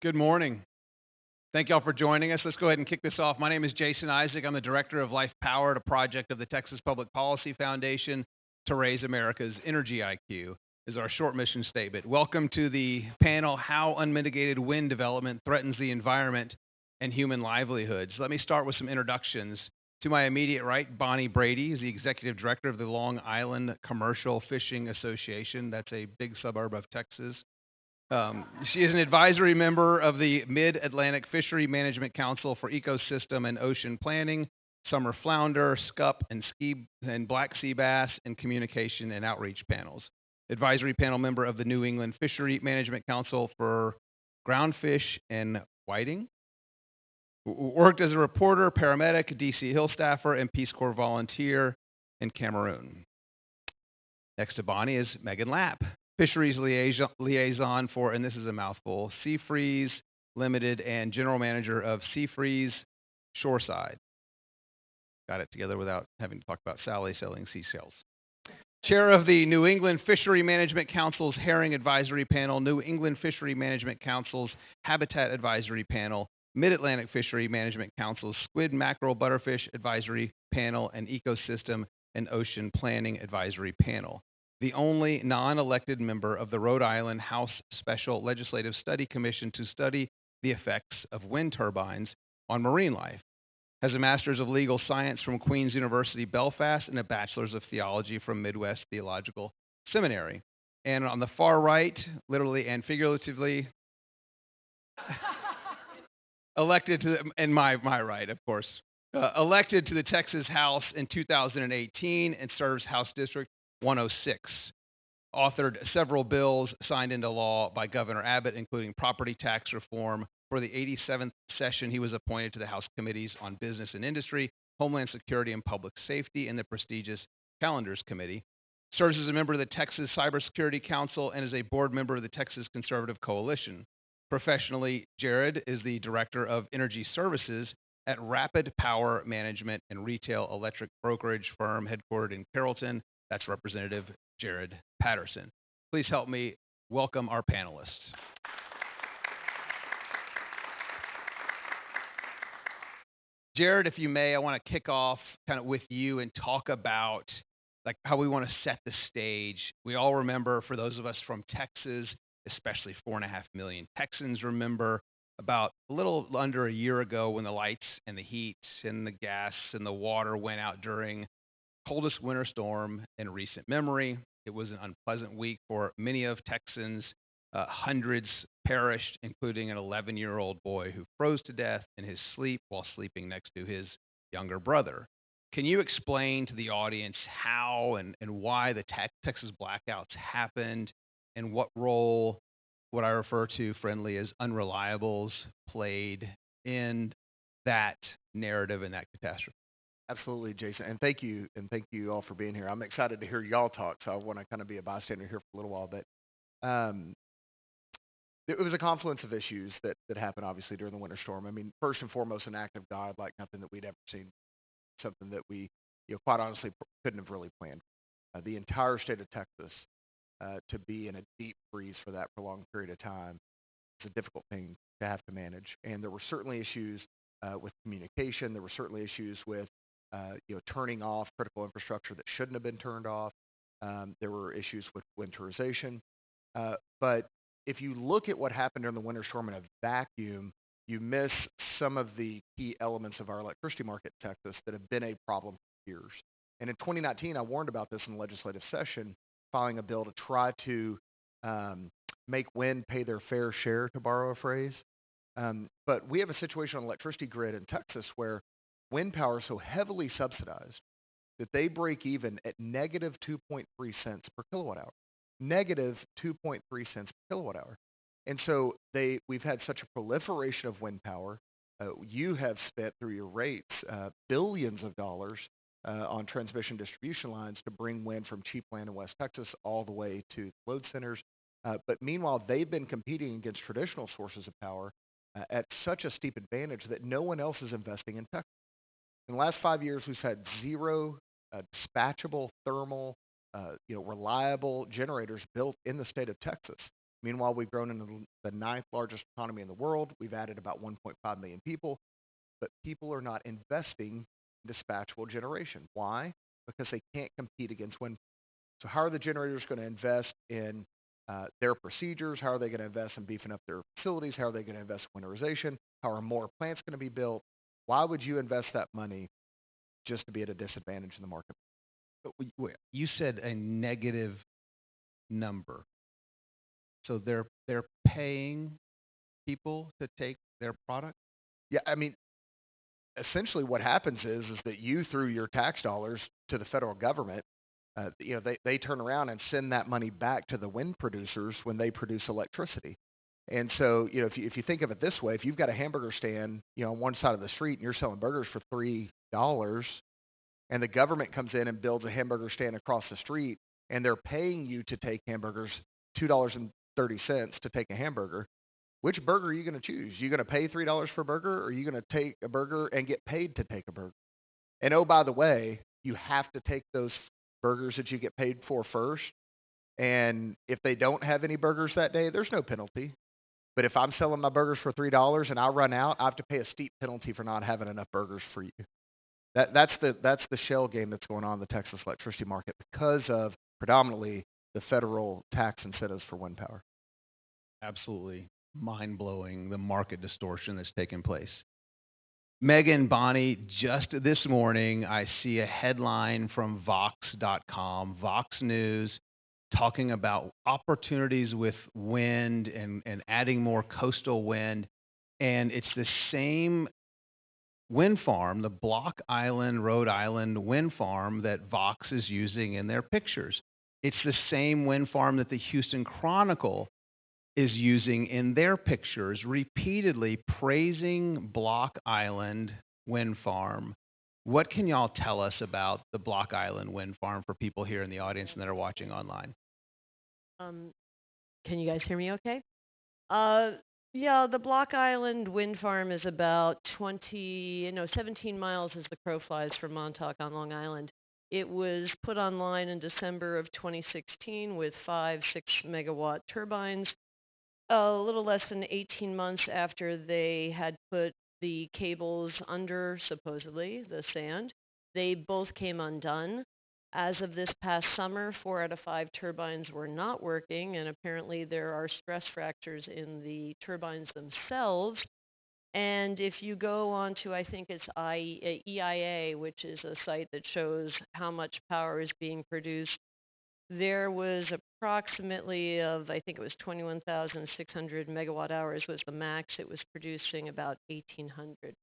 Good morning. Thank y'all for joining us. Let's go ahead and kick this off. My name is Jason Isaac. I'm the director of Life Powered, a project of the Texas Public Policy Foundation to raise America's energy IQ, is our short mission statement. Welcome to the panel, How Unmitigated Wind Development Threatens the Environment and Human Livelihoods. Let me start with some introductions. To my immediate right, Bonnie Brady is the executive director of the Long Island Commercial Fishing Association. That's a big suburb of Texas. She is an advisory member of the Mid-Atlantic Fishery Management Council for Ecosystem and Ocean Planning, Summer Flounder, Scup, and Black Sea Bass, and Communication and Outreach panels. Advisory panel member of the New England Fishery Management Council for Groundfish and Whiting. Worked as a reporter, paramedic, DC Hill staffer, and Peace Corps volunteer in Cameroon. Next to Bonnie is Meghan Lapp, Fisheries Liaison for, and this is a mouthful, Seafreeze Limited and General Manager of Seafreeze Shoreside. Got it together without having to talk about Sally selling seashells. Chair of the New England Fishery Management Council's Herring Advisory Panel, New England Fishery Management Council's Habitat Advisory Panel, Mid-Atlantic Fishery Management Council's Squid Mackerel Butterfish Advisory Panel, and Ecosystem and Ocean Planning Advisory Panel. The only non-elected member of the Rhode Island House Special Legislative Study Commission to study the effects of wind turbines on marine life. Has a Master's of Legal Science from Queen's University, Belfast, and a Bachelor's of Theology from Midwest Theological Seminary. And on the far right, literally and figuratively, elected to, and my right, of course, elected to the Texas House in 2018 and serves House District 106. Authored several bills signed into law by Governor Abbott, including property tax reform. For the 87th session, he was appointed to the House Committees on Business and Industry, Homeland Security and Public Safety, and the prestigious Calendars Committee. Serves as a member of the Texas Cybersecurity Council and is a board member of the Texas Conservative Coalition. Professionally, Jared is the Director of Energy Services at Rapid Power Management and Retail Electric Brokerage Firm headquartered in Carrollton. That's Representative Jared Patterson. Please help me welcome our panelists. Jared, if you may, I want to kick off kind of with you and talk about like how we want to set the stage. We all remember, for those of us from Texas, especially 4.5 million Texans remember, about a little under a year ago when the lights and the heat and the gas and the water went out during coldest winter storm in recent memory. It was an unpleasant week for many of Texans. Hundreds perished, including an 11-year-old boy who froze to death in his sleep while sleeping next to his younger brother. Can you explain to the audience how and why the Texas blackouts happened, and what role what I refer to friendly as unreliables played in that narrative and that catastrophe? Absolutely, Jason, and thank you all for being here. I'm excited to hear y'all talk, so I want to kind of be a bystander here for a little while. But it was a confluence of issues that happened, obviously, during the winter storm. I mean, first and foremost, an act of God like nothing that we'd ever seen, something that we, quite honestly, couldn't have really planned. The entire state of Texas to be in a deep freeze for that prolonged period of time is a difficult thing to have to manage. And there were certainly issues with communication. There were certainly issues with turning off critical infrastructure that shouldn't have been turned off. There were issues with winterization. But if you look at what happened during the winter storm in a vacuum, you miss some of the key elements of our electricity market in Texas that have been a problem for years. And in 2019, I warned about this in the legislative session, filing a bill to try to make wind pay their fair share, to borrow a phrase. But we have a situation on the electricity grid in Texas where wind power is so heavily subsidized that they break even at negative 2.3 cents per kilowatt hour. Negative 2.3 cents per kilowatt hour. And so we've had such a proliferation of wind power. You have spent through your rates billions of dollars on transmission distribution lines to bring wind from cheap land in West Texas all the way to load centers. But meanwhile, they've been competing against traditional sources of power at such a steep advantage that no one else is investing in Texas. In the last 5 years, we've had zero dispatchable thermal, reliable generators built in the state of Texas. Meanwhile, we've grown into the ninth largest economy in the world. We've added about 1.5 million people, but people are not investing in dispatchable generation. Why? Because they can't compete against wind. So how are the generators going to invest in their procedures? How are they going to invest in beefing up their facilities? How are they going to invest in winterization? How are more plants going to be built? Why would you invest that money just to be at a disadvantage in the market? But you said a negative number. So they're paying people to take their product? Yeah, I mean, essentially what happens is that you, through your tax dollars to the federal government, they turn around and send that money back to the wind producers when they produce electricity. And so, if you think of it this way, if you've got a hamburger stand, on one side of the street and you're selling burgers for $3, and the government comes in and builds a hamburger stand across the street, and they're paying you to take hamburgers, $2.30 to take a hamburger, which burger are you going to choose? You going to pay $3 for a burger, or are you going to take a burger and get paid to take a burger? And oh, by the way, you have to take those burgers that you get paid for first. And if they don't have any burgers that day, there's no penalty. But if I'm selling my burgers for $3 and I run out, I have to pay a steep penalty for not having enough burgers for you. That's the shell game that's going on in the Texas electricity market because of predominantly the federal tax incentives for wind power. Absolutely mind-blowing, the market distortion that's taken place. Meghan, Bonnie, just this morning, I see a headline from Vox.com, Vox News, talking about opportunities with wind and adding more coastal wind. And it's the same wind farm, the Block Island, Rhode Island wind farm that Vox is using in their pictures. It's the same wind farm that the Houston Chronicle is using in their pictures, repeatedly praising Block Island wind farm. What can y'all tell us about the Block Island wind farm for people here in the audience and that are watching online? Can you guys hear me okay? Yeah, the Block Island wind farm is about 17 miles as the crow flies from Montauk on Long Island. It was put online in December of 2016 with 5 6-megawatt turbines. A little less than 18 months after they had put the cables under, supposedly, the sand, they both came undone. As of this past summer, 4 out of 5 turbines were not working, and apparently there are stress fractures in the turbines themselves. And if you go on to, I think it's EIA, which is a site that shows how much power is being produced, there was approximately I think it was 21,600 megawatt hours was the max. It was producing about 1,800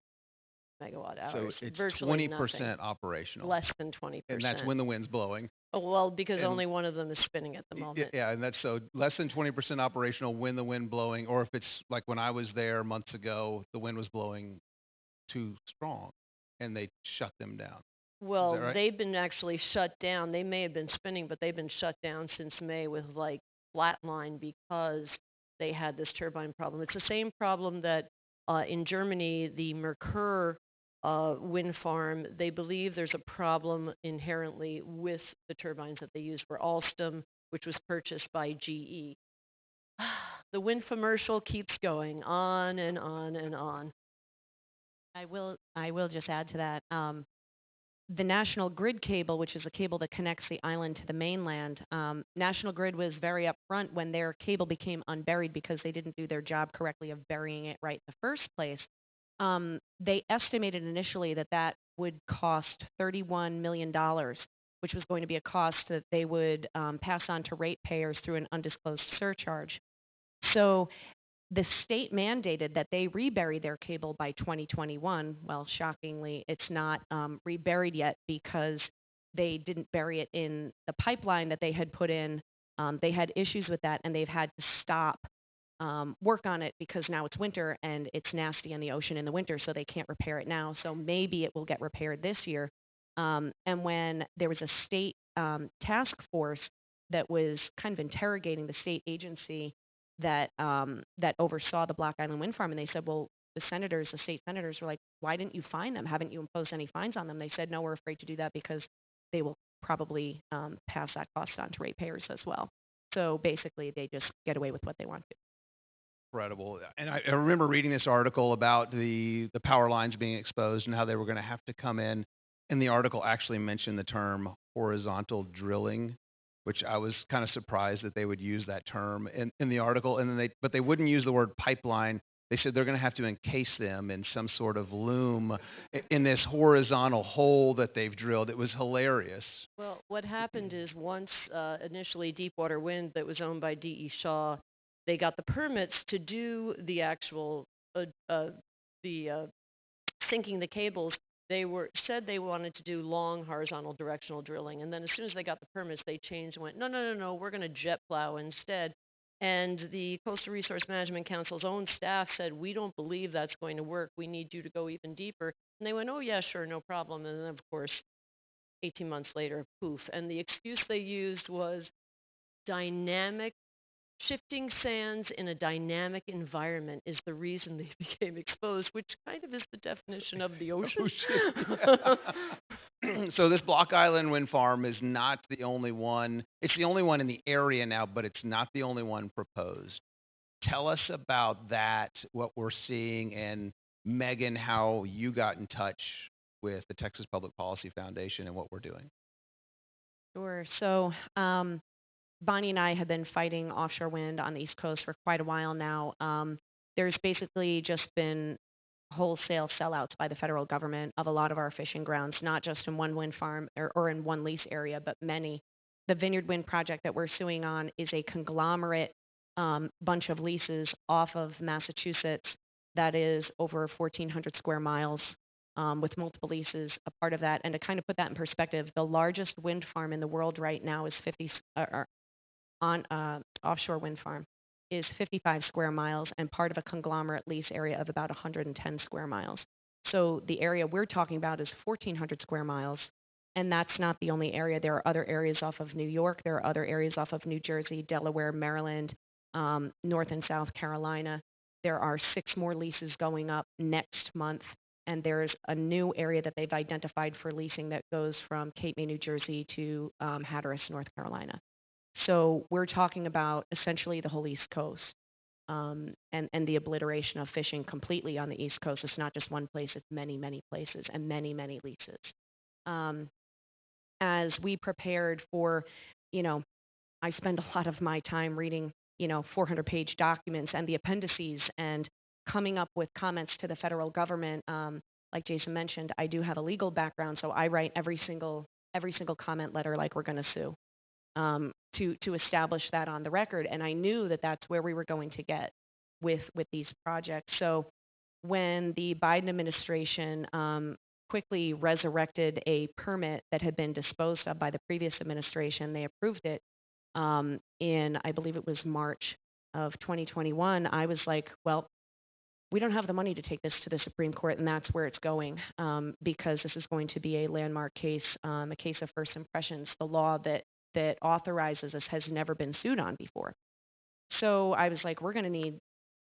megawatt hours. So it's virtually 20% nothing. operational. Less than 20%. And that's when the wind's blowing. Oh, well, because only one of them is spinning at the moment. Yeah, and that's so less than 20% operational when the wind blowing, or if it's like when I was there months ago, the wind was blowing too strong and they shut them down. Well, right? They've been actually shut down. They may have been spinning, but they've been shut down since May with like flatline because they had this turbine problem. It's the same problem that in Germany, the Merkur wind farm, they believe there's a problem inherently with the turbines that they use for Alstom, which was purchased by GE. The wind commercial keeps going on and on and on. I will just add to that. The National Grid cable, which is the cable that connects the island to the mainland, National Grid was very upfront when their cable became unburied because they didn't do their job correctly of burying it right in the first place. They estimated initially that would cost $31 million, which was going to be a cost that they would pass on to ratepayers through an undisclosed surcharge. So the state mandated that they rebury their cable by 2021. Well, shockingly, it's not reburied yet because they didn't bury it in the pipeline that they had put in. They had issues with that, and they've had to stop work on it because now it's winter and it's nasty in the ocean in the winter, so they can't repair it now. So maybe it will get repaired this year. And when there was a state task force that was kind of interrogating the state agency that oversaw the Block Island wind farm, and they said, well, the state senators were like, why didn't you fine them? Haven't you imposed any fines on them? They said, no, we're afraid to do that because they will probably pass that cost on to ratepayers as well. So basically, they just get away with what they want to. Incredible. And I remember reading this article about the power lines being exposed and how they were going to have to come in. And the article actually mentioned the term horizontal drilling, which I was kind of surprised that they would use that term in the article. And then but they wouldn't use the word pipeline. They said they're going to have to encase them in some sort of loom in this horizontal hole that they've drilled. It was hilarious. Well, what happened is once initially Deepwater Wind, that was owned by D.E. Shaw, they got the permits to do the actual sinking the cables. They said they wanted to do long horizontal directional drilling, and then as soon as they got the permits, they changed and went, no, we're going to jet plow instead. And the Coastal Resource Management Council's own staff said, we don't believe that's going to work. We need you to go even deeper. And they went, oh yeah, sure, no problem. And then of course, 18 months later, poof. And the excuse they used was dynamic. Shifting sands in a dynamic environment is the reason they became exposed, which kind of is the definition of the ocean. So this Block Island wind farm is not the only one. It's the only one in the area now, but it's not the only one proposed. Tell us about that, what we're seeing, and Meghan, how you got in touch with the Texas Public Policy Foundation and what we're doing. Sure. So Bonnie and I have been fighting offshore wind on the East Coast for quite a while now. There's basically just been wholesale sellouts by the federal government of a lot of our fishing grounds, not just in one wind farm or in one lease area, but many. The Vineyard Wind project that we're suing on is a conglomerate bunch of leases off of Massachusetts that is over 1,400 square miles with multiple leases a part of that. And to kind of put that in perspective, the largest wind farm in the world right now is offshore wind farm is 55 square miles and part of a conglomerate lease area of about 110 square miles. So the area we're talking about is 1,400 square miles, and that's not the only area. There are other areas off of New York. There are other areas off of New Jersey, Delaware, Maryland, North and South Carolina. There are 6 more leases going up next month, and there's a new area that they've identified for leasing that goes from Cape May, New Jersey to Hatteras, North Carolina. So we're talking about essentially the whole East Coast and the obliteration of fishing completely on the East Coast. It's not just one place, it's many, many places and many, many leases. As we prepared for, I spend a lot of my time reading, 400-page documents and the appendices and coming up with comments to the federal government. Like Jason mentioned, I do have a legal background, so I write every single comment letter like we're going to sue. To establish that on the record, and I knew that that's where we were going to get with these projects. So when the Biden administration quickly resurrected a permit that had been disposed of by the previous administration, they approved it in, I believe it was March of 2021. I was like, well, we don't have the money to take this to the Supreme Court, and that's where it's going because this is going to be a landmark case, a case of first impressions. The law that authorizes us has never been sued on before. So I was like, we're going to need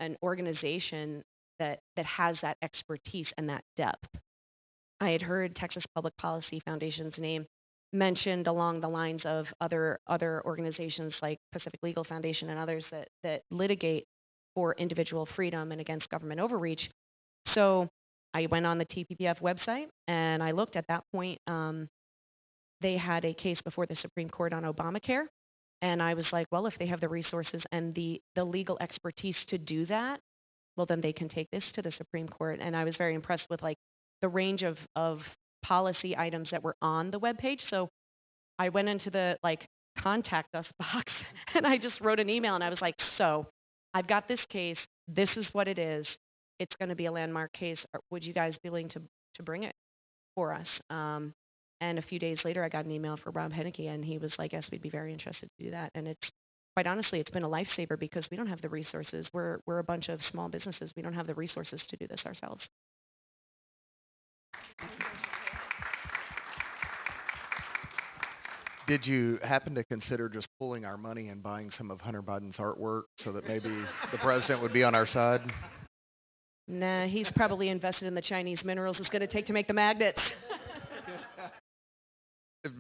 an organization that has that expertise and that depth. I had heard Texas Public Policy Foundation's name mentioned along the lines of other organizations like Pacific Legal Foundation and others that litigate for individual freedom and against government overreach. So I went on the TPPF website and I looked at that point. They had a case before the Supreme Court on Obamacare. And I was like, well, if they have the resources and the legal expertise to do that, well, then they can take this to the Supreme Court. And I was very impressed with the range of policy items that were on the webpage. So I went into the contact us box and I just wrote an email and I was like, so I've got this case. This is what it is. It's going to be a landmark case. Would you guys be willing to bring it for us? And a few days later, I got an email from Rob Henneke, and he was like, yes, we'd be very interested to do that. And it's, quite honestly, it's been a lifesaver because we don't have the resources. We're a bunch of small businesses. We don't have the resources to do this ourselves. Did you happen to consider just pulling our money and buying some of Hunter Biden's artwork so that maybe the president would be on our side? Nah, he's probably invested in the Chinese minerals it's going to take to make the magnets.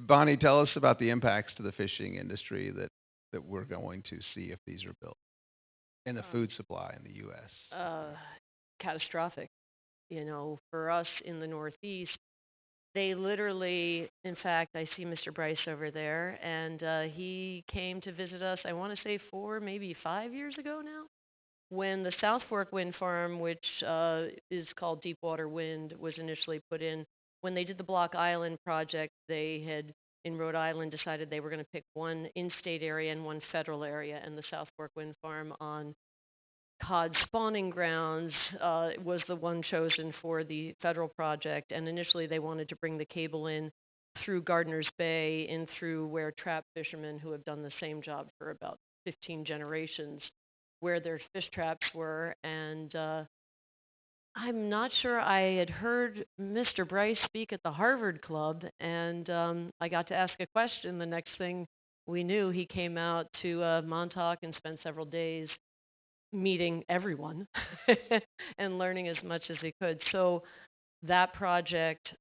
Bonnie, tell us about the impacts to the fishing industry that that we're going to see if these are built, and the food supply in the U.S.? Catastrophic. For us in the Northeast, they literally, in fact, I see Mr. Bryce over there, and he came to visit us, I want to say 4, maybe 5 years ago now, when the South Fork Wind Farm, which is called Deepwater Wind, was initially put in. When they did the Block Island project, they had, in Rhode Island, decided they were going to pick one in-state area and one federal area, and the South Fork Wind Farm on cod spawning grounds was the one chosen for the federal project. And initially, they wanted to bring the cable in through Gardner's Bay, in through where trap fishermen who have done the same job for about 15 generations, where their fish traps were. And I'm not sure, I had heard Mr. Bryce speak at the Harvard Club, and I got to ask a question. The next thing we knew, he came out to Montauk and spent several days meeting everyone and learning as much as he could. So that project,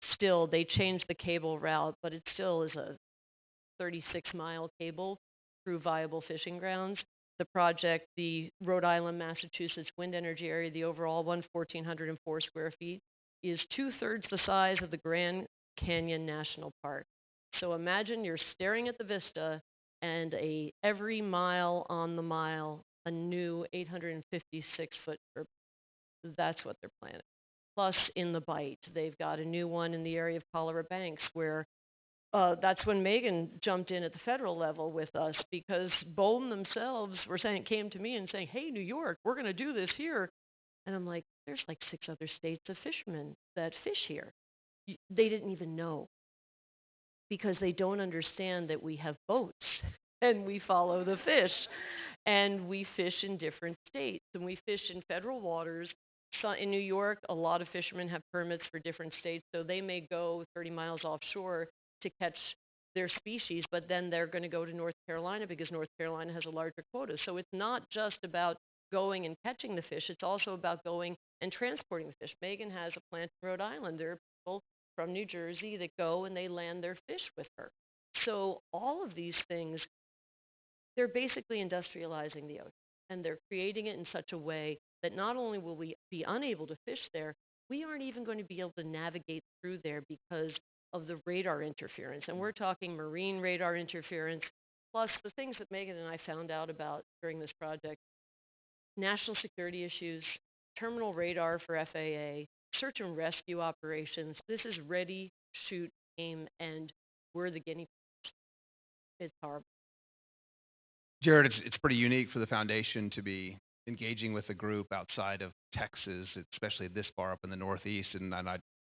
still, they changed the cable route, but it still is a 36-mile cable through viable fishing grounds. The project, the Rhode Island, Massachusetts wind energy area, the overall one, 1,404 square feet, is 2/3 the size of the Grand Canyon National Park. So imagine you're staring at the vista, and every mile on the mile, a new 856-foot strip. That's what they're planning. Plus, in the Bight, they've got a new one in the area of Cholera Banks, where that's when Meghan jumped in at the federal level with us, because BOEM themselves came to me and saying, hey, New York, we're going to do this here. And I'm like, there's like 6 other states of fishermen that fish here. They didn't even know, because they don't understand that we have boats and we follow the fish. And we fish in different states, and we fish in federal waters. So in New York, a lot of fishermen have permits for different states, so they may go 30 miles offshore to catch their species, but then they're going to go to North Carolina because North Carolina has a larger quota. So it's not just about going and catching the fish, it's also about going and transporting the fish. Meghan has a plant in Rhode Island. There are people from New Jersey that go and they land their fish with her. So all of these things, they're basically industrializing the ocean, and they're creating it in such a way that not only will we be unable to fish there, we aren't even going to be able to navigate through there because of the radar interference. And we're talking marine radar interference, plus the things that Meghan and I found out about during this project: national security issues, terminal radar for FAA, search and rescue operations. This is ready, shoot, aim, and we're the guinea pigs. It's horrible. Jared, it's pretty unique for the foundation to be engaging with a group outside of Texas, especially this far up in the Northeast. And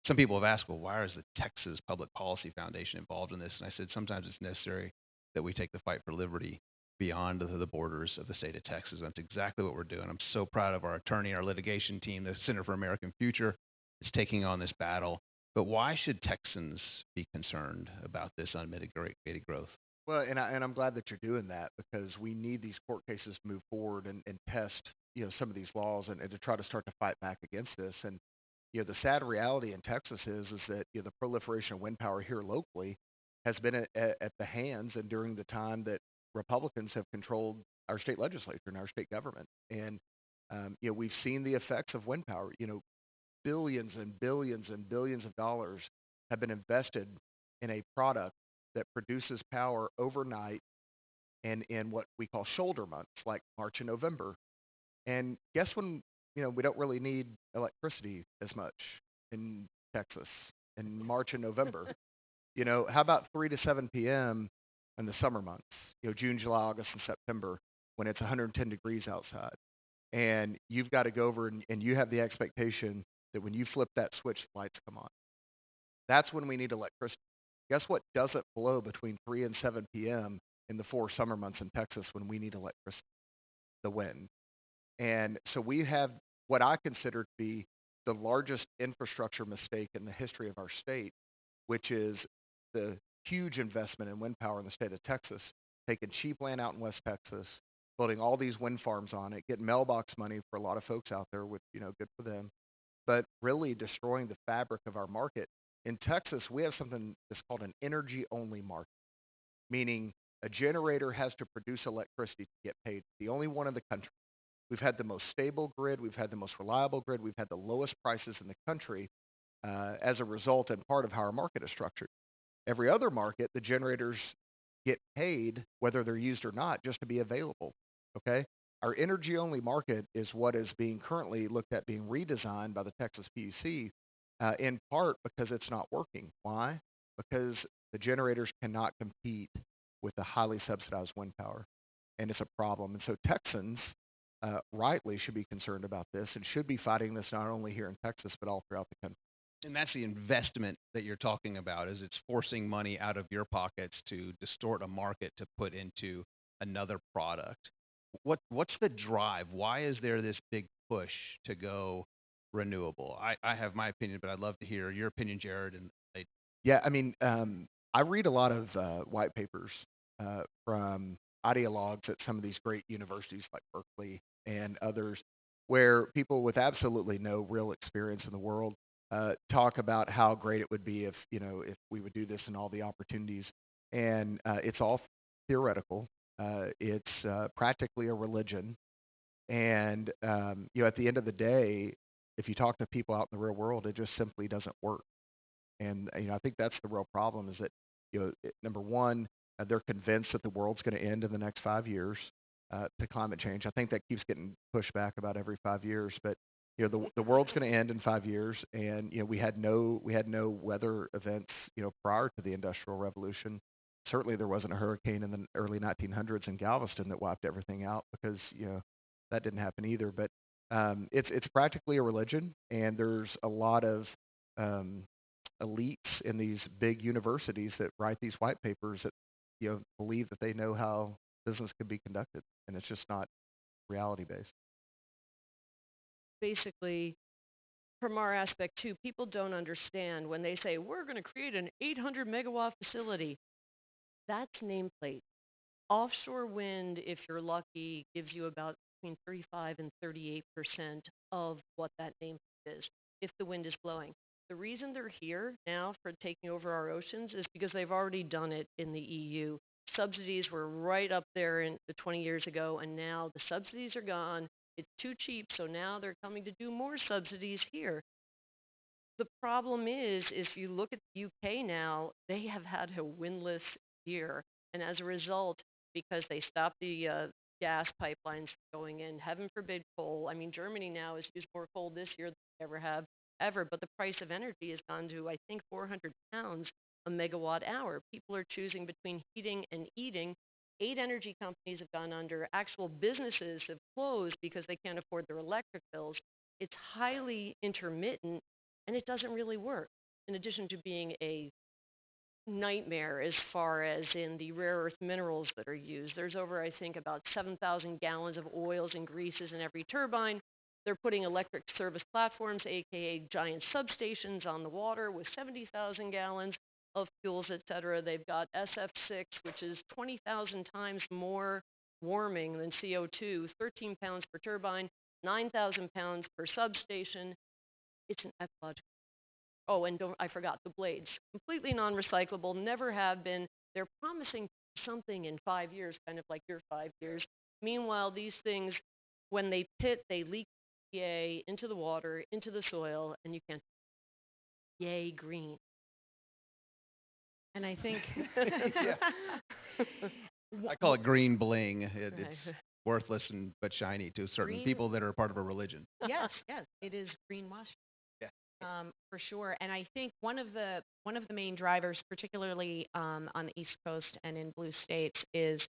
some people have asked, well, why is the Texas Public Policy Foundation involved in this? And I said, sometimes it's necessary that we take the fight for liberty beyond the borders of the state of Texas. That's exactly what we're doing. I'm so proud of our attorney, our litigation team. The Center for American Future is taking on this battle. But why should Texans be concerned about this unmitigated growth? Well, and I'm glad that you're doing that, because we need these court cases to move forward and test, some of these laws and to try to start to fight back against this. And, the sad reality in Texas is that, the proliferation of wind power here locally has been at the hands and during the time that Republicans have controlled our state legislature and our state government. And, we've seen the effects of wind power. Billions and billions and billions of dollars have been invested in a product that produces power overnight and in what we call shoulder months, like March and November. And guess when, we don't really need electricity as much in Texas in March and November? How about 3 to 7 p.m. in the summer months, June, July, August, and September, when it's 110 degrees outside? And you've got to go over and you have the expectation that when you flip that switch, the lights come on. That's when we need electricity. Guess what doesn't blow between 3 and 7 p.m. in the 4 summer months in Texas when we need electricity? The wind. And so we have what I consider to be the largest infrastructure mistake in the history of our state, which is the huge investment in wind power in the state of Texas, taking cheap land out in West Texas, building all these wind farms on it, getting mailbox money for a lot of folks out there, which, good for them, but really destroying the fabric of our market. In Texas, we have something that's called an energy-only market, meaning A generator has to produce electricity to get paid. The only one in the country. We've had the most stable grid. We've had the most reliable grid. We've had the lowest prices in the country as a result and part of how our market is structured. Every other market, the generators get paid whether they're used or not just to be available. Okay? Our energy-only market is what is being currently looked at being redesigned by the Texas PUC in part because it's not working. Why? Because the generators cannot compete with the highly subsidized wind power, and it's a problem. And so Texans rightly should be concerned about this and should be fighting this not only here in Texas but all throughout the country. And that's the investment that you're talking about, is it's forcing money out of your pockets to distort a market to put into another product. What's the drive? Why is there this big push to go renewable? I have my opinion, but I'd love to hear your opinion, Jared. And Yeah, I mean, I read a lot of white papers from ideologues at some of these great universities like Berkeley and others, where people with absolutely no real experience in the world talk about how great it would be if we would do this and all the opportunities. And it's all theoretical. It's practically a religion. And at the end of the day, if you talk to people out in the real world, it just simply doesn't work. And I think that's the real problem is that number one, they're convinced that the world's going to end in the next 5 years to climate change. I think that keeps getting pushed back about every 5 years, but the world's going to end in 5 years, and we had no weather events prior to the Industrial Revolution. Certainly, there wasn't a hurricane in the early 1900s in Galveston that wiped everything out because that didn't happen either. But it's practically a religion, and there's a lot of elites in these big universities that write these white papers that believe that they know how business can be conducted, and it's just not reality based. Basically, from our aspect too, people don't understand when they say we're going to create an 800 megawatt facility. That's nameplate. Offshore wind, if you're lucky, gives you about between 35 and 38% of what that nameplate is if the wind is blowing. The reason they're here now for taking over our oceans is because they've already done it in the EU. Subsidies were right up there in the 20 years ago, and now the subsidies are gone. It's too cheap, so now they're coming to do more subsidies here. The problem is if you look at the UK now, they have had a windless year, and as a result, because they stopped the gas pipelines going in, heaven forbid coal. I mean, Germany now has used more coal this year than they ever have ever, but the price of energy has gone to, I think, 400 pounds a megawatt hour. People are choosing between heating and eating. 8 energy companies have gone under. Actual businesses have closed because they can't afford their electric bills. It's highly intermittent, and it doesn't really work. In addition to being a nightmare as far as in the rare earth minerals that are used. There's over, I think, about 7,000 gallons of oils and greases in every turbine. They're putting electric service platforms, aka giant substations, on the water with 70,000 gallons of fuels, etc. They've got SF6, which is 20,000 times more warming than CO2, 13 pounds per turbine, 9,000 pounds per substation. It's an ecological. Oh, and I forgot the blades. Completely non-recyclable, never have been. They're promising something in 5 years, kind of like your 5 years. Meanwhile, these things, when they pit, they leak EPA into the water, into the soil, and you can't. Yay, green. And I think I call it green bling. It's worthless but shiny to certain people that are part of a religion. Yes, it is greenwashing. Yeah. For sure. And I think one of the main drivers, particularly on the East Coast and in blue states, is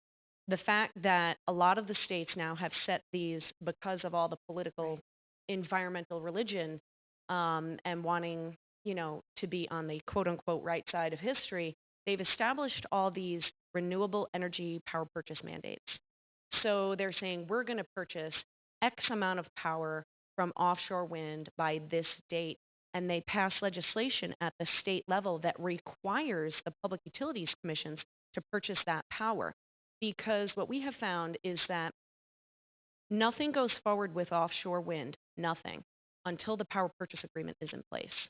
the fact that a lot of the states now have set these, because of all the political environmental religion and wanting to be on the quote unquote right side of history, they've established all these renewable energy power purchase mandates. So they're saying we're going to purchase X amount of power from offshore wind by this date. And they pass legislation at the state level that requires the public utilities commissions to purchase that power. Because what we have found is that nothing goes forward with offshore wind, nothing, until the power purchase agreement is in place.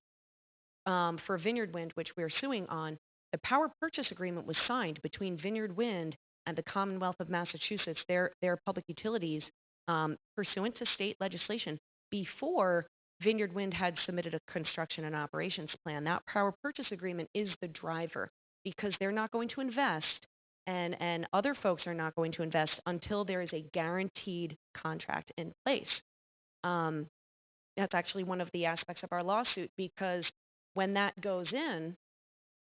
For Vineyard Wind, which we're suing on, the power purchase agreement was signed between Vineyard Wind and the Commonwealth of Massachusetts, their public utilities, pursuant to state legislation, before Vineyard Wind had submitted a construction and operations plan. That power purchase agreement is the driver, because they're not going to invest, and other folks are not going to invest until there is a guaranteed contract in place. That's actually one of the aspects of our lawsuit, because when that goes in,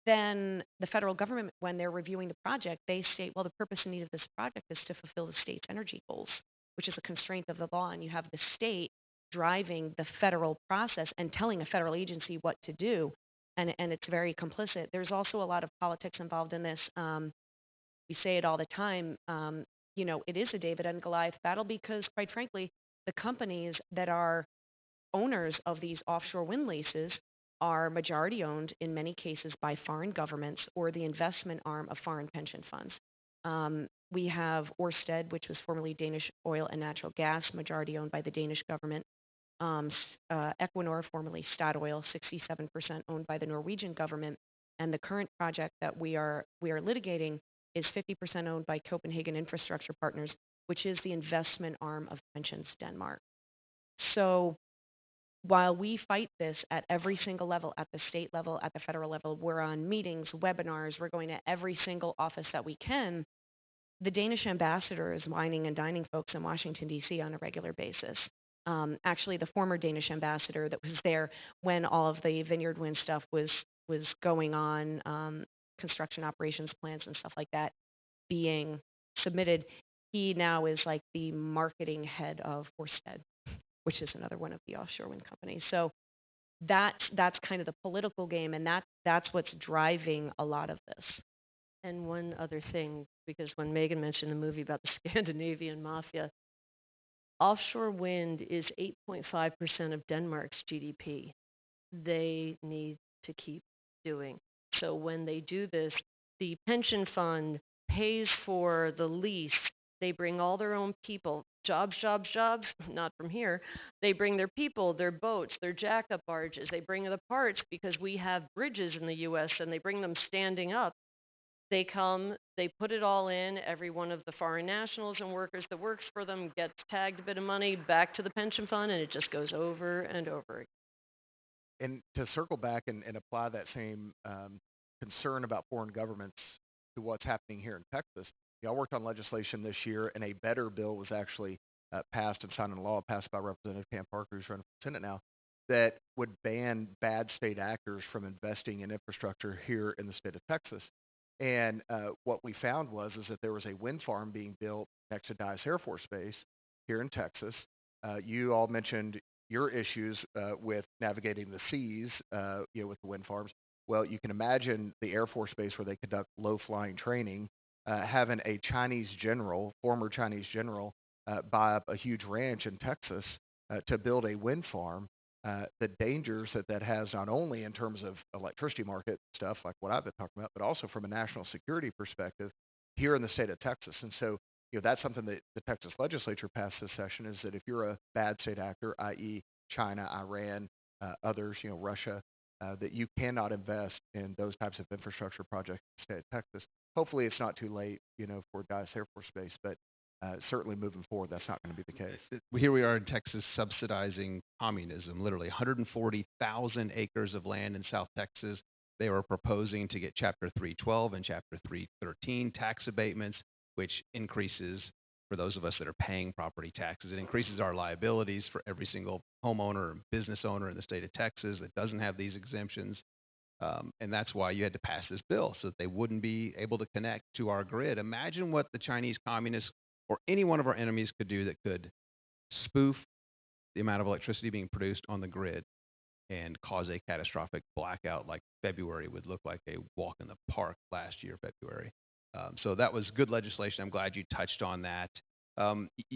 then the federal government, when they're reviewing the project, they state, well, the purpose and need of this project is to fulfill the state's energy goals, which is a constraint of the law. And you have the state driving the federal process and telling a federal agency what to do. And it's very complicit. There's also a lot of politics involved in this. We say it all the time. It is a David and Goliath battle, because, quite frankly, the companies that are owners of these offshore wind leases are majority owned in many cases by foreign governments or the investment arm of foreign pension funds. We have Ørsted, which was formerly Danish Oil and Natural Gas, majority owned by the Danish government. Equinor, formerly Statoil, 67% owned by the Norwegian government. And the current project that we are litigating is 50% owned by Copenhagen Infrastructure Partners, which is the investment arm of Pensions Denmark. So while we fight this at every single level, at the state level, at the federal level, we're on meetings, webinars, we're going to every single office that we can, the Danish ambassador is wining and dining folks in Washington, D.C. on a regular basis. Actually, the former Danish ambassador that was there when all of the Vineyard Wind stuff was going on, construction operations plans and stuff like that being submitted, he now is like the marketing head of Ørsted, which is another one of the offshore wind companies. So that's kind of the political game, and that's what's driving a lot of this. And one other thing, because when Meghan mentioned the movie about the Scandinavian mafia, offshore wind is 8.5% of Denmark's GDP. They need to keep doing. So when they do this, the pension fund pays for the lease. They bring all their own people. Jobs, not from here. They bring their people, their boats, their jack-up barges. They bring the parts, because we have bridges in the U.S., and they bring them standing up. They come, they put it all in. Every one of the foreign nationals and workers that works for them gets tagged a bit of money back to the pension fund, and it just goes over and over again. And to circle back and apply that same concern about foreign governments to what's happening here in Texas, I worked on legislation this year, and a better bill was actually passed and signed into law, passed by Representative Pam Parker, who's running for Senate now, that would ban bad state actors from investing in infrastructure here in the state of Texas. And what we found is that there was a wind farm being built next to Dyess Air Force Base here in Texas. You all mentioned your issues with navigating the seas, with the wind farms. Well, you can imagine the Air Force Base, where they conduct low-flying training, having a Chinese general, former Chinese general, buy up a huge ranch in Texas to build a wind farm. The dangers that has, not only in terms of electricity market stuff like what I've been talking about, but also from a national security perspective here in the state of Texas. And so, that's something that the Texas legislature passed this session, is that if you're a bad state actor, i.e. China, Iran, others, Russia, that you cannot invest in those types of infrastructure projects in the state of Texas. Hopefully it's not too late, for Dyess Air Force Base, but certainly moving forward, that's not going to be the case. Here we are in Texas subsidizing communism, literally 140,000 acres of land in South Texas. They were proposing to get Chapter 312 and Chapter 313 tax abatements, which increases, for those of us that are paying property taxes, it increases our liabilities for every single homeowner and business owner in the state of Texas that doesn't have these exemptions. And that's why you had to pass this bill, so that they wouldn't be able to connect to our grid. Imagine what the Chinese communists or any one of our enemies could do that could spoof the amount of electricity being produced on the grid and cause a catastrophic blackout, like February would look like a walk in the park last year, February. So that was good legislation. I'm glad you touched on that.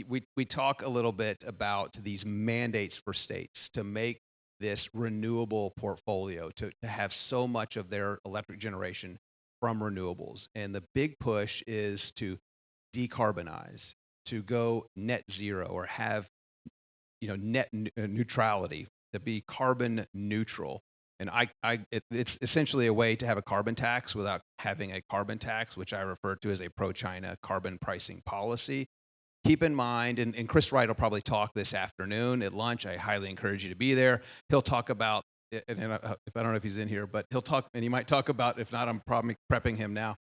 We talk a little bit about these mandates for states to make this renewable portfolio, to have so much of their electric generation from renewables. And the big push is to decarbonize, to go net zero, or have net neutrality, to be carbon neutral. And it's essentially a way to have a carbon tax without having a carbon tax, which I refer to as a pro-China carbon pricing policy. Keep in mind, and Chris Wright will probably talk this afternoon at lunch. I highly encourage you to be there. He'll talk about, and if I don't know if he's in here, but he'll talk, and he might talk about, if not, I'm probably prepping him now,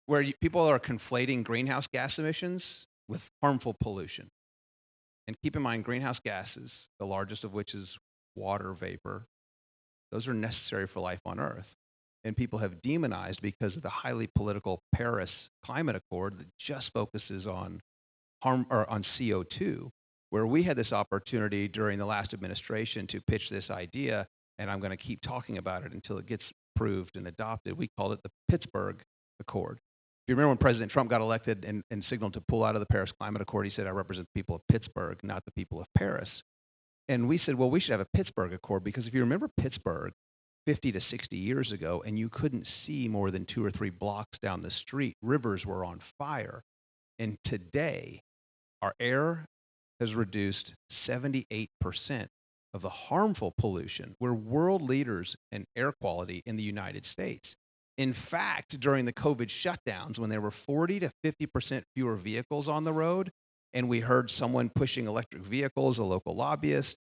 where people are conflating greenhouse gas emissions with harmful pollution. And keep in mind, greenhouse gases, the largest of which is water vapor, those are necessary for life on Earth. And people have demonized because of the highly political Paris Climate Accord that just focuses on on CO2, where we had this opportunity during the last administration to pitch this idea, and I'm going to keep talking about it until it gets approved and adopted. We called it the Pittsburgh Accord. If you remember when President Trump got elected and signaled to pull out of the Paris Climate Accord, he said, I represent the people of Pittsburgh, not the people of Paris. And we said, well, we should have a Pittsburgh Accord, because if you remember Pittsburgh 50 to 60 years ago, and you couldn't see more than 2 or 3 blocks down the street, rivers were on fire. And today, our air has reduced 78% of the harmful pollution. We're world leaders in air quality in the United States. In fact, during the COVID shutdowns, when there were 40 to 50% fewer vehicles on the road, and we heard someone pushing electric vehicles, a local lobbyist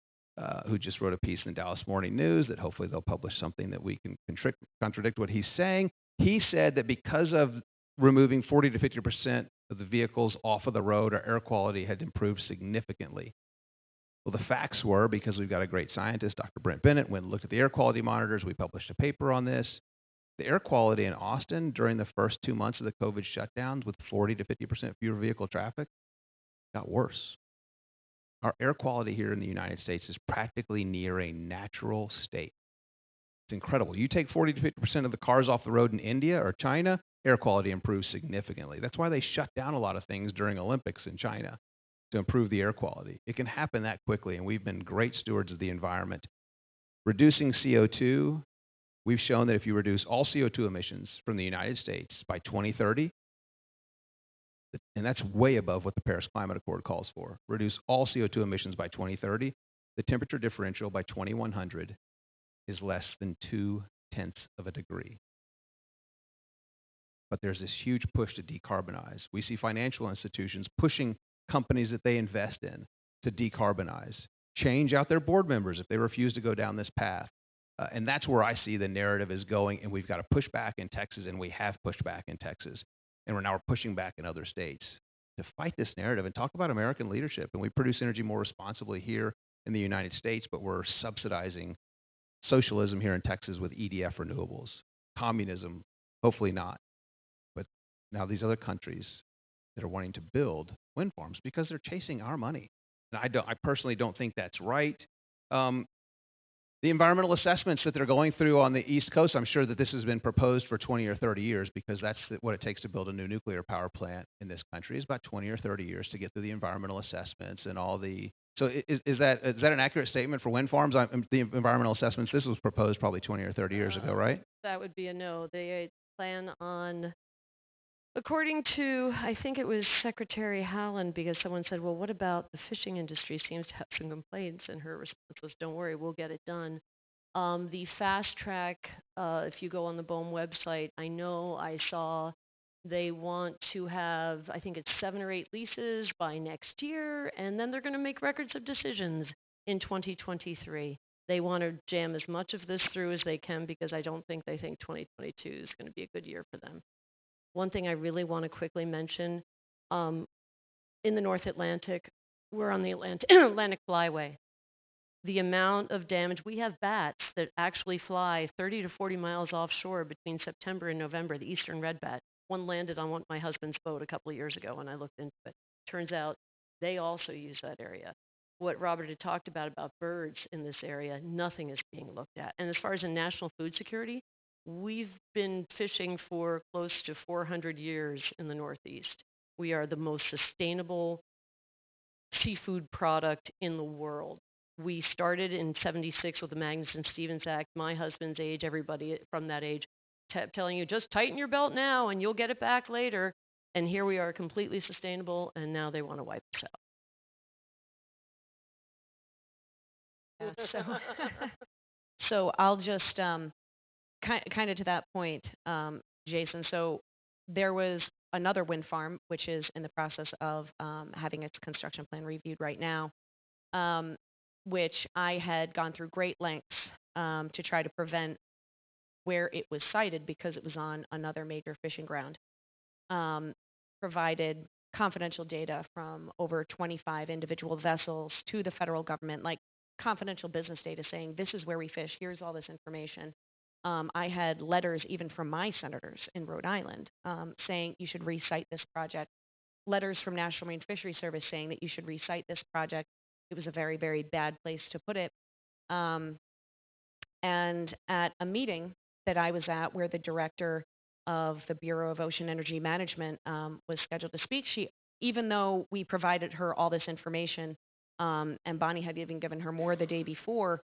who just wrote a piece in the Dallas Morning News that hopefully they'll publish something that we can contradict what he's saying. He said that because of removing 40 to 50% of the vehicles off of the road, our air quality had improved significantly. Well, the facts were, because we've got a great scientist, Dr. Brent Bennett, went and looked at the air quality monitors. We published a paper on this. The air quality in Austin during the first 2 months of the COVID shutdowns, with 40 to 50% fewer vehicle traffic, got worse. Our air quality here in the United States is practically near a natural state. It's incredible. You take 40 to 50% of the cars off the road in India or China, air quality improves significantly. That's why they shut down a lot of things during Olympics in China, to improve the air quality. It can happen that quickly, and we've been great stewards of the environment. Reducing CO2, we've shown that if you reduce all CO2 emissions from the United States by 2030, and that's way above what the Paris Climate Accord calls for, reduce all CO2 emissions by 2030, the temperature differential by 2100 is less than 0.2 of a degree. But there's this huge push to decarbonize. We see financial institutions pushing companies that they invest in to decarbonize, change out their board members if they refuse to go down this path. And that's where I see the narrative is going, and we've got to push back in Texas, and we have pushed back in Texas, and we're pushing back in other states to fight this narrative and talk about American leadership. And we produce energy more responsibly here in the United States, but we're subsidizing socialism here in Texas with EDF renewables. Communism, hopefully not. But now these other countries that are wanting to build wind farms because they're chasing our money. And I personally don't think that's right. The environmental assessments that they're going through on the East Coast, I'm sure that this has been proposed for 20 or 30 years, because that's what it takes to build a new nuclear power plant in this country, is about 20 or 30 years to get through the environmental assessments and all the. So is that an accurate statement for wind farms? The environmental assessments, this was proposed probably 20 or 30 years ago, right? That would be a no. They plan on, according to, I think it was Secretary Halland, because someone said, well, what about the fishing industry seems to have some complaints, and her response was, don't worry, we'll get it done. The fast track, if you go on the BOEM website, I know I saw they want to have, I think it's 7 or 8 leases by next year, and then they're going to make records of decisions in 2023. They want to jam as much of this through as they can, because I don't think they think 2022 is going to be a good year for them. One thing I really want to quickly mention, in the North Atlantic, we're on the Atlantic Flyway. The amount of damage, we have bats that actually fly 30 to 40 miles offshore between September and November, the eastern red bat. One landed on my husband's boat a couple of years ago when I looked into it. Turns out they also use that area. What Robert had talked about birds in this area, nothing is being looked at. And as far as in national food security, we've been fishing for close to 400 years in the Northeast. We are the most sustainable seafood product in the world. We started in '76 with the Magnuson-Stevens Act. My husband's age, everybody from that age, telling you, just tighten your belt now and you'll get it back later. And here we are, completely sustainable, and now they want to wipe us out. Yeah, So I'll just kind of to that point, Jason. So there was another wind farm which is in the process of having its construction plan reviewed right now, which I had gone through great lengths to try to prevent where it was sited because it was on another major fishing ground. Provided confidential data from over 25 individual vessels to the federal government, like confidential business data saying this is where we fish, here's all this information. I had letters even from my senators in Rhode Island saying you should recite this project, letters from National Marine Fisheries Service saying that you should recite this project. It was a very, very bad place to put it. And at a meeting that I was at where the director of the Bureau of Ocean Energy Management was scheduled to speak, even though we provided her all this information, and Bonnie had even given her more the day before,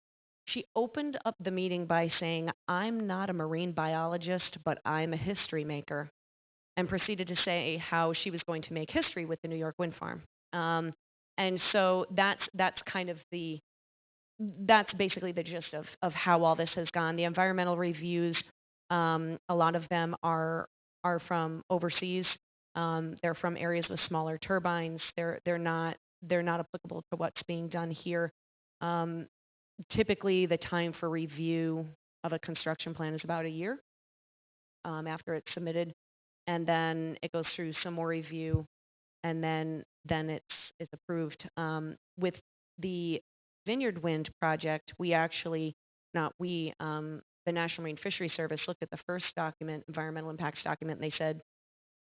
she opened up the meeting by saying, "I'm not a marine biologist, but I'm a history maker," and proceeded to say how she was going to make history with the New York wind farm. And so that's basically the gist of how all this has gone. The environmental reviews, a lot of them are from overseas. They're from areas with smaller turbines. They're not applicable to what's being done here. Typically, the time for review of a construction plan is about a year after it's submitted, and then it goes through some more review, and then it's approved. With the Vineyard Wind project, the National Marine Fisheries Service looked at the first document, environmental impacts document, and they said,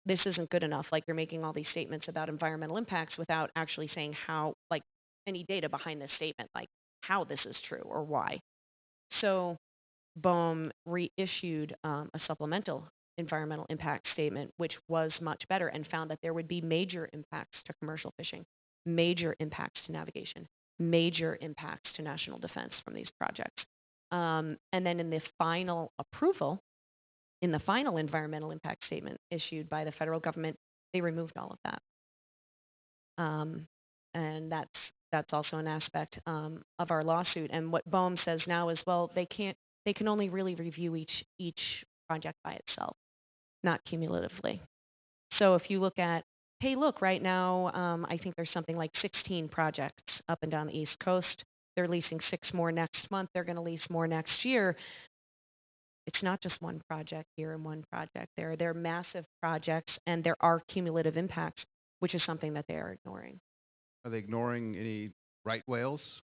this isn't good enough. Like, you're making all these statements about environmental impacts without actually saying how, like, any data behind this statement, like how this is true or why. So BOEM reissued a supplemental environmental impact statement, which was much better and found that there would be major impacts to commercial fishing, major impacts to navigation, major impacts to national defense from these projects. And then in the final approval, in the final environmental impact statement issued by the federal government, they removed all of that. And that's also an aspect of our lawsuit. And what BOEM says now is, well, they can only really review each project by itself, not cumulatively. So if you look at, hey, look, right now, I think there's something like 16 projects up and down the East Coast. They're leasing 6 more next month. They're going to lease more next year. It's not just one project here and one project there. They're massive projects, and there are cumulative impacts, which is something that they are ignoring. Are they ignoring any right whales?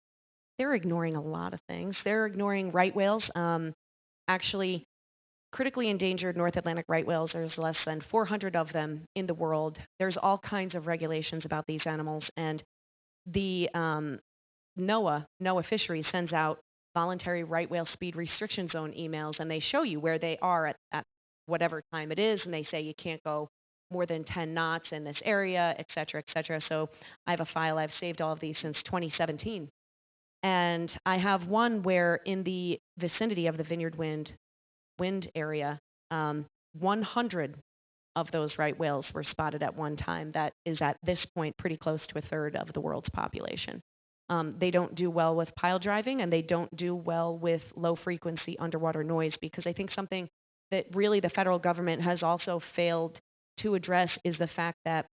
They're ignoring a lot of things. They're ignoring right whales. Actually, critically endangered North Atlantic right whales, there's less than 400 of them in the world. There's all kinds of regulations about these animals, and the NOAA Fisheries sends out voluntary right whale speed restriction zone emails, and they show you where they are at whatever time it is, and they say you can't go more than 10 knots in this area, et cetera, et cetera. So I have a file. I've saved all of these since 2017. And I have one where in the vicinity of the Vineyard Wind area, 100 of those right whales were spotted at one time. That is at this point pretty close to a third of the world's population. They don't do well with pile driving, and they don't do well with low frequency underwater noise, because I think something that really the federal government has also failed to address is the fact that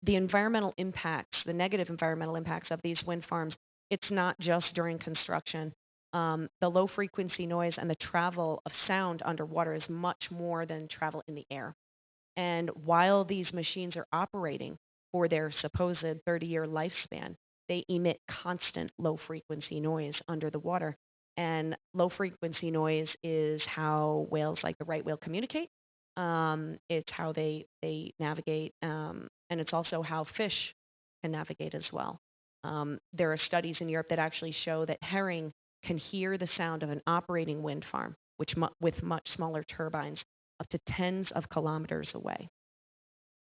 the environmental impacts, the negative environmental impacts of these wind farms, it's not just during construction. The low frequency noise and the travel of sound underwater is much more than travel in the air. And while these machines are operating for their supposed 30-year lifespan, they emit constant low frequency noise under the water. And low frequency noise is how whales like the right whale communicate. It's how they navigate, and it's also how fish can navigate as well. There are studies in Europe that actually show that herring can hear the sound of an operating wind farm, with much smaller turbines, up to tens of kilometers away.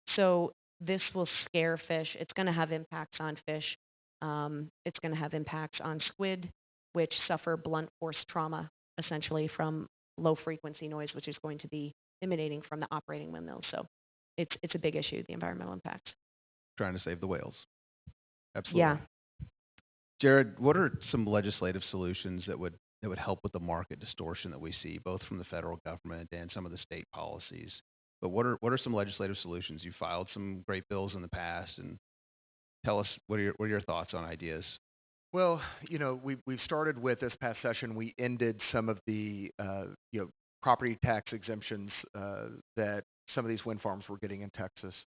So this will scare fish. It's going to have impacts on fish. It's going to have impacts on squid, which suffer blunt force trauma, essentially from low frequency noise, which is going to be emanating from the operating windmills. So it's a big issue, the environmental impacts. Trying to save the whales. Absolutely. Yeah. Jared, what are some legislative solutions that would that would help with the market distortion that we see, both from the federal government and some of the state policies. But what are some legislative solutions? You filed some great bills in the past, and tell us what are your thoughts on ideas? Well, we've started with this past session. We ended some of the property tax exemptions that some of these wind farms were getting in Texas.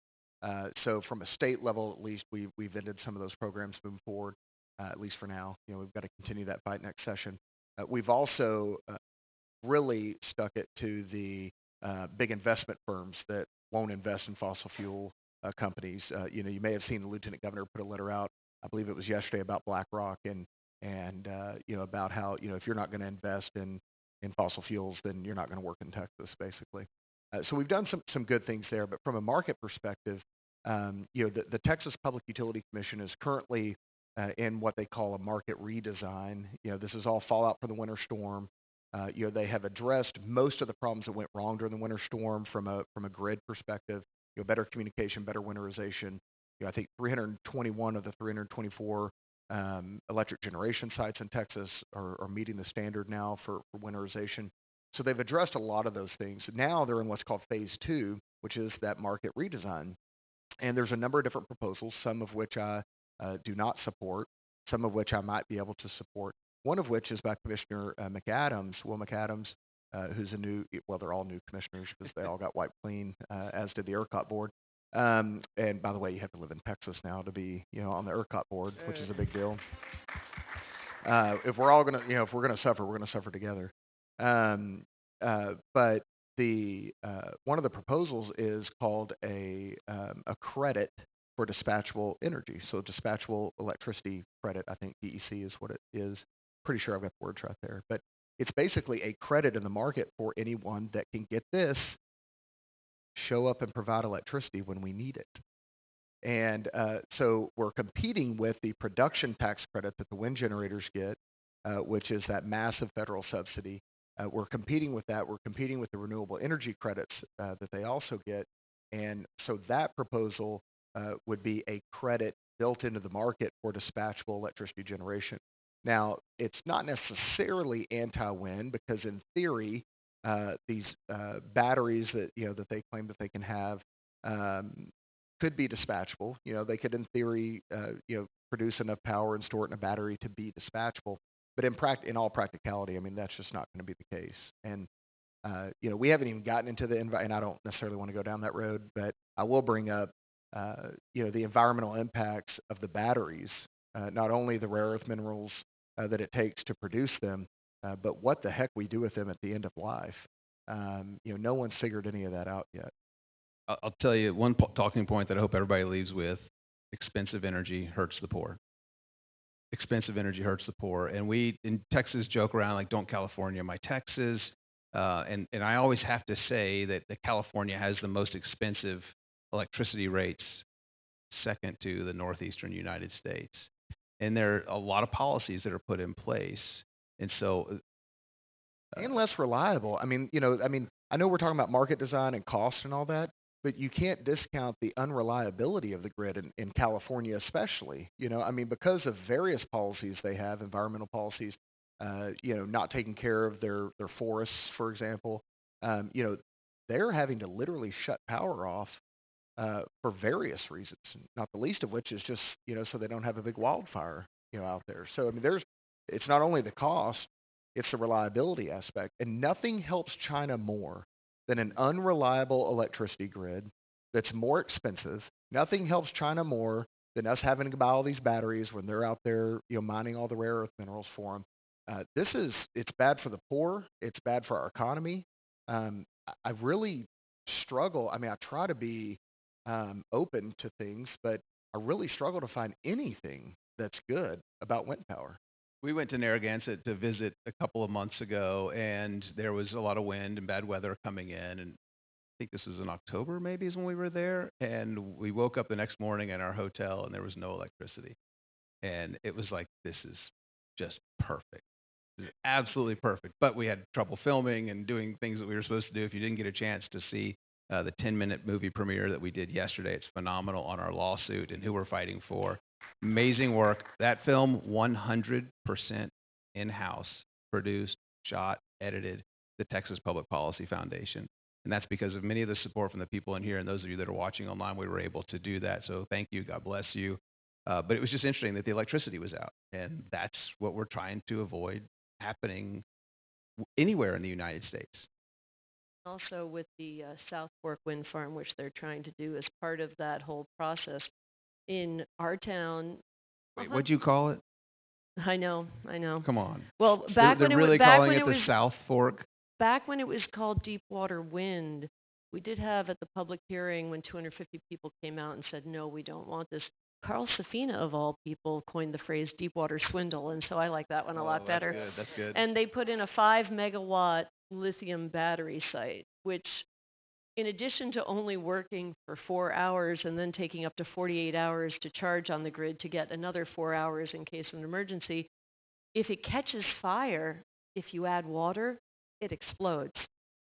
So from a state level, at least, we've ended some of those programs moving forward, at least for now. We've got to continue that fight next session. We've also really stuck it to the big investment firms that won't invest in fossil fuel companies. You may have seen the lieutenant governor put a letter out, I believe it was yesterday, about BlackRock and about how if you're not going to invest in fossil fuels, then you're not going to work in Texas, basically. So we've done some good things there, but from a market perspective, the Texas Public Utility Commission is currently in what they call a market redesign. This is all fallout from the winter storm. They have addressed most of the problems that went wrong during the winter storm from a grid perspective. Better communication, better winterization. I think 321 of the 324 electric generation sites in Texas are meeting the standard now for winterization. So they've addressed a lot of those things. Now they're in what's called phase 2, which is that market redesign. And there's a number of different proposals, some of which I do not support, some of which I might be able to support. One of which is by Commissioner Will McAdams, who's they're all new commissioners because they all got wiped clean, as did the ERCOT board. And by the way, you have to live in Texas now to be, on the ERCOT board, which is a big deal. If we're all gonna, if we're gonna suffer, we're gonna suffer together. But the one of the proposals is called a credit for dispatchable energy. So dispatchable electricity credit, I think DEC is what it is. Pretty sure I've got the words right there. But it's basically a credit in the market for anyone that can get this, show up and provide electricity when we need it. And so we're competing with the production tax credit that the wind generators get, which is that massive federal subsidy. We're competing with that. We're competing with the renewable energy credits that they also get. And so that proposal would be a credit built into the market for dispatchable electricity generation. Now, it's not necessarily anti-wind because in theory, these batteries that they claim that they can have could be dispatchable. They could, in theory, produce enough power and store it in a battery to be dispatchable. But in all practicality, I mean, that's just not going to be the case. And we haven't even gotten into and I don't necessarily want to go down that road, but I will bring up, the environmental impacts of the batteries, not only the rare earth minerals that it takes to produce them, but what the heck we do with them at the end of life. No one's figured any of that out yet. I'll tell you one talking point that I hope everybody leaves with: expensive energy hurts the poor. Expensive energy hurts the poor. And we in Texas joke around like, don't California my Texas. And I always have to say that California has the most expensive electricity rates, second to the northeastern United States. And there are a lot of policies that are put in place. And so and less reliable. I know we're talking about market design and cost and all that, but you can't discount the unreliability of the grid in California, especially. Because of various policies they have, environmental policies, not taking care of their forests, for example. They're having to literally shut power off for various reasons, not the least of which is just, so they don't have a big wildfire, out there. So, it's not only the cost, it's the reliability aspect. And nothing helps China more than an unreliable electricity grid that's more expensive. Nothing helps China more than us having to buy all these batteries when they're out there, mining all the rare earth minerals for them. It's bad for the poor. It's bad for our economy. I really struggle. I try to be open to things, but I really struggle to find anything that's good about wind power. We went to Narragansett to visit a couple of months ago, and there was a lot of wind and bad weather coming in. And I think this was in October, maybe, is when we were there. And we woke up the next morning in our hotel, and there was no electricity. And it was like, this is just perfect. This is absolutely perfect. But we had trouble filming and doing things that we were supposed to do. If you didn't get a chance to see the 10-minute movie premiere that we did yesterday, it's phenomenal, on our lawsuit and who we're fighting for. Amazing work. That film, 100% in-house. produced, shot, edited the Texas Public Policy Foundation. And that's because of many of the support from the people in here and those of you that are watching online, we were able to do that. So thank you, God bless you. But it was just interesting that the electricity was out, and that's what we're trying to avoid happening anywhere in the United States. Also with the South Fork Wind Farm, which they're trying to do as part of that whole process. In our town. Wait, what'd you call it? I know. Come on. Well, back They're when really it was, calling it the South Fork. Back when it was called Deepwater Wind, we did have at the public hearing when 250 people came out and said, no, we don't want this. Carl Safina, of all people, coined the phrase Deepwater Swindle, and so I like that one a lot better. That's good. And they put in a 5-megawatt lithium battery site, which, in addition to only working for 4 hours and then taking up to 48 hours to charge on the grid to get another 4 hours in case of an emergency, if it catches fire, if you add water, it explodes.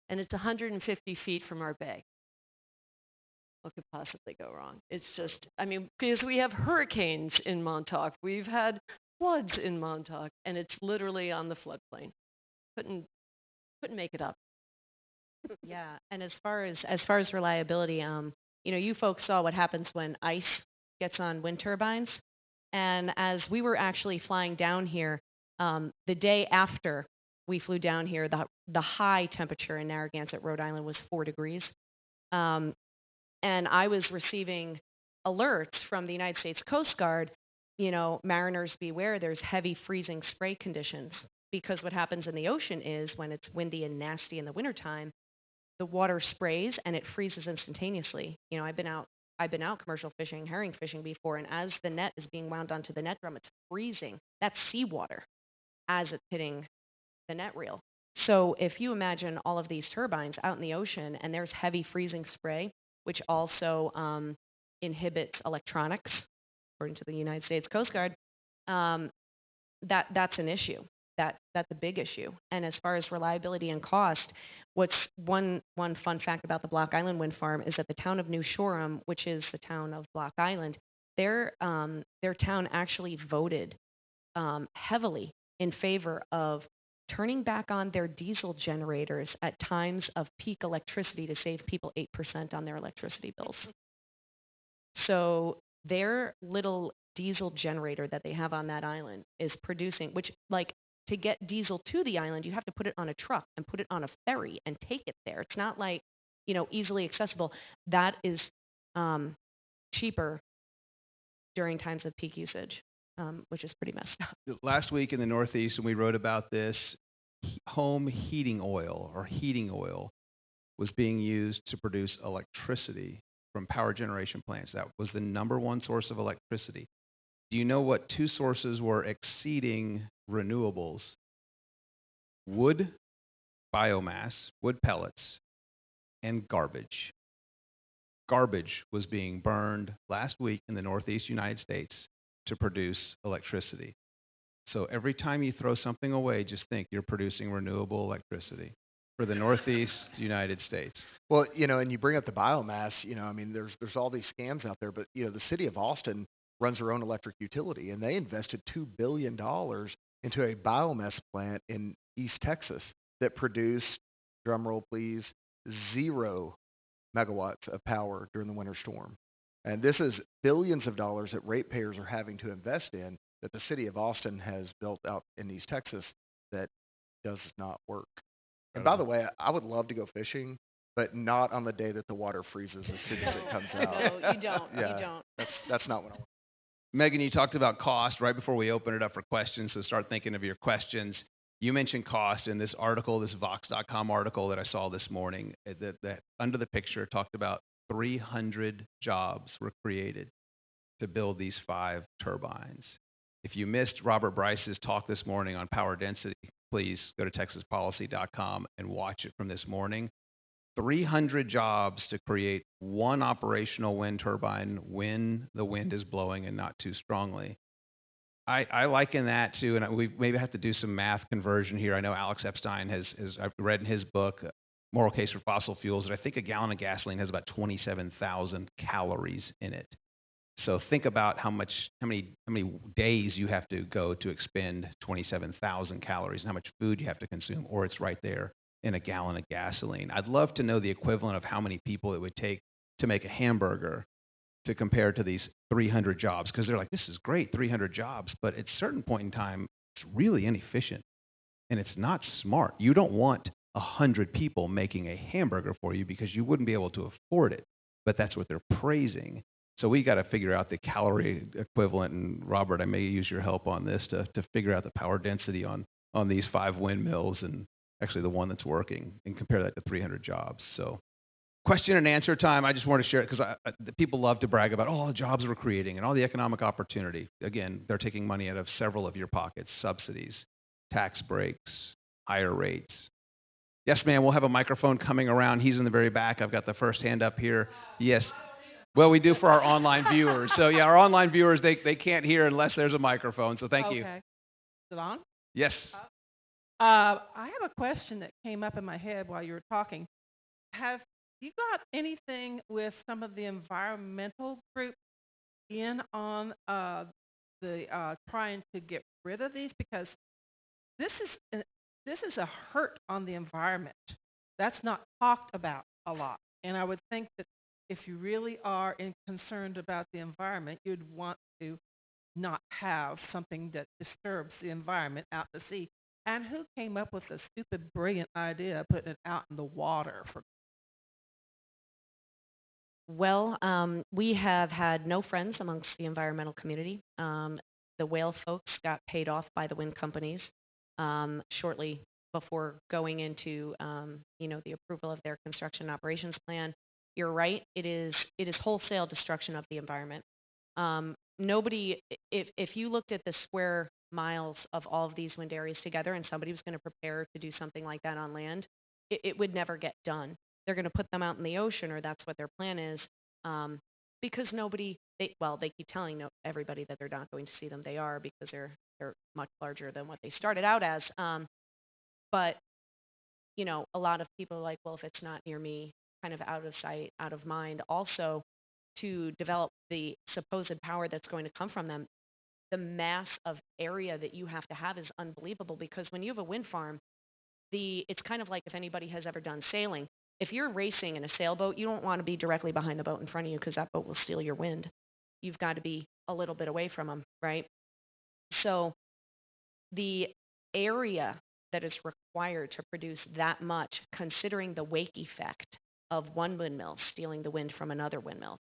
And it's 150 feet from our bay. What could possibly go wrong? It's just, I mean, because we have hurricanes in Montauk. We've had floods in Montauk, and it's literally on the floodplain. Couldn't make it up. Yeah, and as far as reliability, you folks saw what happens when ice gets on wind turbines, and as we were actually flying down here, the day after we flew down here, the high temperature in Narragansett, Rhode Island, was 4 degrees, and I was receiving alerts from the United States Coast Guard. Mariners beware. There's heavy freezing spray conditions, because what happens in the ocean is when it's windy and nasty in the wintertime, the water sprays and it freezes instantaneously. I've been out commercial fishing, herring fishing before, and as the net is being wound onto the net drum, it's freezing. That's seawater as it's hitting the net reel. So if you imagine all of these turbines out in the ocean and there's heavy freezing spray, which also inhibits electronics, according to the United States Coast Guard, that's an issue. That's a big issue. And as far as reliability and cost, what's one fun fact about the Block Island Wind Farm is that the town of New Shoreham, which is the town of Block Island, their town actually voted heavily in favor of turning back on their diesel generators at times of peak electricity to save people 8% on their electricity bills. So their little diesel generator that they have on that island is producing, which, like, to get diesel to the island, you have to put it on a truck and put it on a ferry and take it there. It's not like, easily accessible. That is cheaper during times of peak usage, which is pretty messed up. Last week in the Northeast, when we wrote about this, home heating oil was being used to produce electricity from power generation plants. That was the number one source of electricity. Do you know what two sources were exceeding renewables? Wood, biomass, wood pellets, and garbage. Garbage was being burned last week in the Northeast United States to produce electricity. So every time you throw something away, just think you're producing renewable electricity for the Northeast United States. Well, and you bring up the biomass, there's all these scams out there, but, the city of Austin runs their own electric utility, and they invested $2 billion into a biomass plant in East Texas that produced, drumroll please, 0 megawatts of power during the winter storm. And this is billions of dollars that ratepayers are having to invest in, that the city of Austin has built out in East Texas, that does not work. And by the way, I would love to go fishing, but not on the day that the water freezes as soon as it comes out. No, you don't. Yeah, You don't. That's not what I want. Meghan, you talked about cost right before we open it up for questions, so start thinking of your questions. You mentioned cost in this article, this Vox.com article that I saw this morning, that under the picture talked about 300 jobs were created to build these 5 turbines. If you missed Robert Bryce's talk this morning on power density, please go to texaspolicy.com and watch it from this morning. 300 jobs to create one operational wind turbine when the wind is blowing and not too strongly. I liken that to, and we maybe have to do some math conversion here. I know Alex Epstein has I've read in his book, Moral Case for Fossil Fuels, that I think a gallon of gasoline has about 27,000 calories in it. So think about how many days you have to go to expend 27,000 calories and how much food you have to consume, or it's right there in a gallon of gasoline. I'd love to know the equivalent of how many people it would take to make a hamburger to compare to these 300 jobs, because they're like, this is great, 300 jobs, but at a certain point in time, it's really inefficient and it's not smart. You don't want 100 people making a hamburger for you because you wouldn't be able to afford it, but that's what they're praising. So we got to figure out the calorie equivalent, and Robert, I may use your help on this to figure out the power density on these 5 windmills, and actually the one that's working, and compare that to 300 jobs. So question and answer time. I just want to share it because the people love to brag about all the jobs we're creating and all the economic opportunity. Again, they're taking money out of several of your pockets: subsidies, tax breaks, higher rates. Yes, ma'am, we'll have a microphone coming around. He's in the very back. I've got the first hand up here. Yes. Well, we do for our online viewers. So yeah, our online viewers, they can't hear unless there's a microphone. So thank you. Okay. Is it on? Yes. I have a question that came up in my head while you were talking. Have you got anything with some of the environmental groups in on the trying to get rid of these? Because this is a hurt on the environment. That's not talked about a lot. And I would think that if you really are concerned about the environment, you'd want to not have something that disturbs the environment out to sea. And who came up with the stupid, brilliant idea of putting it out in the water? Well, we have had no friends amongst the environmental community. The whale folks got paid off by the wind companies shortly before going into the approval of their construction and operations plan. You're right. It is wholesale destruction of the environment. Nobody, if you looked at the square miles of all of these wind areas together and somebody was going to prepare to do something like that on land, it would never get done. They're going to put them out in the ocean, or that's what their plan is, because they keep telling everybody that they're not going to see them. They are, because they're much larger than what they started out as. But a lot of people are like, well, if it's not near me, kind of out of sight, out of mind. Also, to develop the supposed power that's going to come from them, the mass of area that you have to have is unbelievable, because when you have a wind farm, it's kind of like if anybody has ever done sailing. If you're racing in a sailboat, you don't want to be directly behind the boat in front of you, because that boat will steal your wind. You've got to be a little bit away from them, right? So the area that is required to produce that much, considering the wake effect of one windmill stealing the wind from another windmill,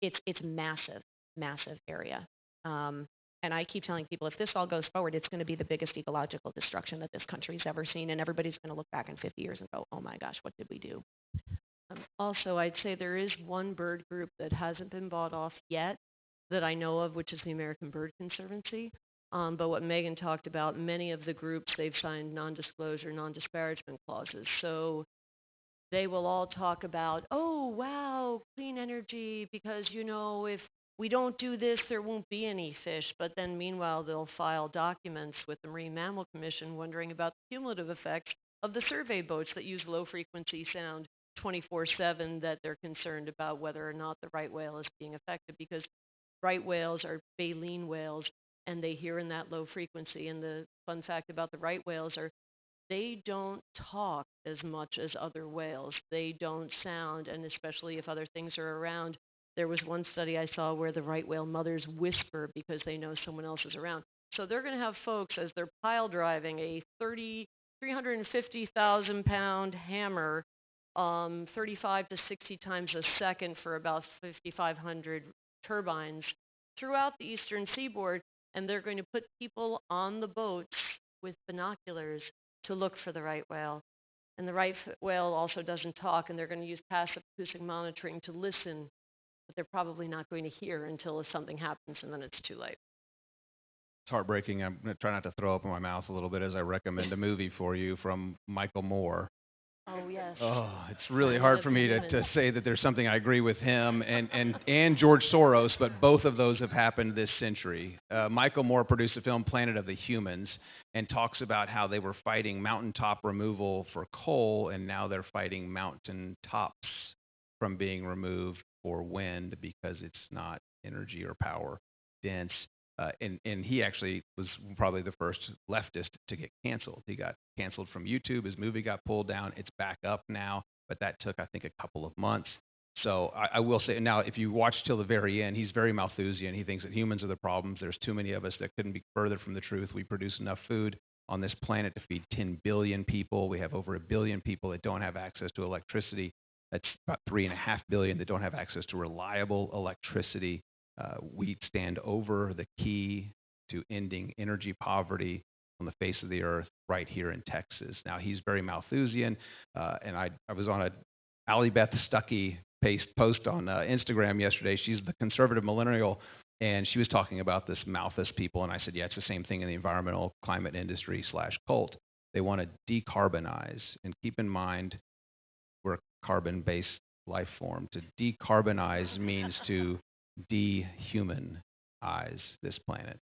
it's massive area. And I keep telling people, if this all goes forward, it's going to be the biggest ecological destruction that this country's ever seen, and everybody's going to look back in 50 years and go, oh my gosh, what did we do? Also, I'd say there is one bird group that hasn't been bought off yet that I know of, which is the American Bird Conservancy. But what Meghan talked about, many of the groups, they've signed non-disclosure, non-disparagement clauses. So they will all talk about, oh, wow, clean energy, because, if we don't do this, there won't be any fish. But then meanwhile, they'll file documents with the Marine Mammal Commission wondering about the cumulative effects of the survey boats that use low-frequency sound 24/7, that they're concerned about whether or not the right whale is being affected, because right whales are baleen whales, and they hear in that low frequency. And the fun fact about the right whales are they don't talk as much as other whales. They don't sound, and especially if other things are around. There was one study I saw where the right whale mothers whisper because they know someone else is around. So they're going to have folks, as they're pile driving a 350,000-pound hammer 35 to 60 times a second for about 5,500 turbines throughout the eastern seaboard, and they're going to put people on the boats with binoculars to look for the right whale. And the right whale also doesn't talk, and they're going to use passive acoustic monitoring to listen, but they're probably not going to hear until something happens, and then it's too late. It's heartbreaking. I'm going to try not to throw up in my mouth a little bit as I recommend a movie for you from Michael Moore. Oh, yes. Oh, it's really hard for me to say that there's something I agree with him and George Soros, but both of those have happened this century. Michael Moore produced the film Planet of the Humans and talks about how they were fighting mountaintop removal for coal, and now they're fighting mountain tops from being removed for wind because it's not energy or power dense. And he actually was probably the first leftist to get canceled. He got canceled from YouTube. His movie got pulled down. It's back up now, but that took, I think, a couple of months. So I will say, now, if you watch till the very end, he's very Malthusian. He thinks that humans are the problems. There's too many of us. That couldn't be further from the truth. We produce enough food on this planet to feed 10 billion people. We have over 1 billion people that don't have access to electricity. That's about 3.5 billion that don't have access to reliable electricity. We stand over the key to ending energy poverty on the face of the earth right here in Texas. Now, he's very Malthusian, and I was on a Allie Beth Stuckey post on Instagram yesterday. She's the conservative millennial, and she was talking about this Malthus people, and I said, yeah, it's the same thing in the environmental climate industry / cult. They want to decarbonize, and keep in mind, we're a carbon-based life form. To decarbonize means to dehumanize this planet.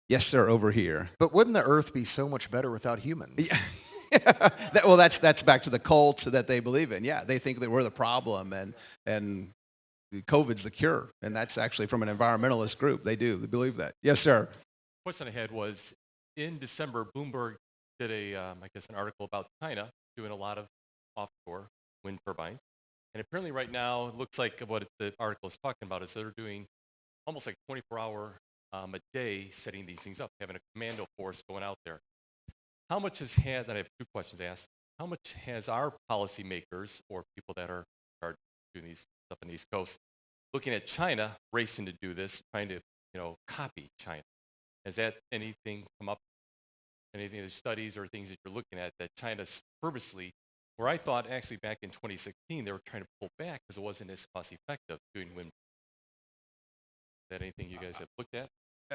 Yes, sir, over here. But wouldn't the Earth be so much better without humans? Yeah. Well, that's back to the cults that they believe in. Yeah, they think that we're the problem, and COVID's the cure, and that's actually from an environmentalist group. They believe that. Yes, sir. Question I had was, in December, Bloomberg did an article about China doing a lot of offshore wind turbines. And apparently right now, it looks like what the article is talking about is they're doing almost like 24-hour a day setting these things up, having a commando force going out there. How much and I have two questions to ask, how much has our policymakers or people that are doing these stuff on the East Coast looking at China racing to do this, trying to copy China? Has that anything come up, anything of the studies or things that you're looking at that China's purposely, where I thought actually back in 2016 they were trying to pull back because it wasn't as cost effective doing wind? Is that anything you guys have looked at?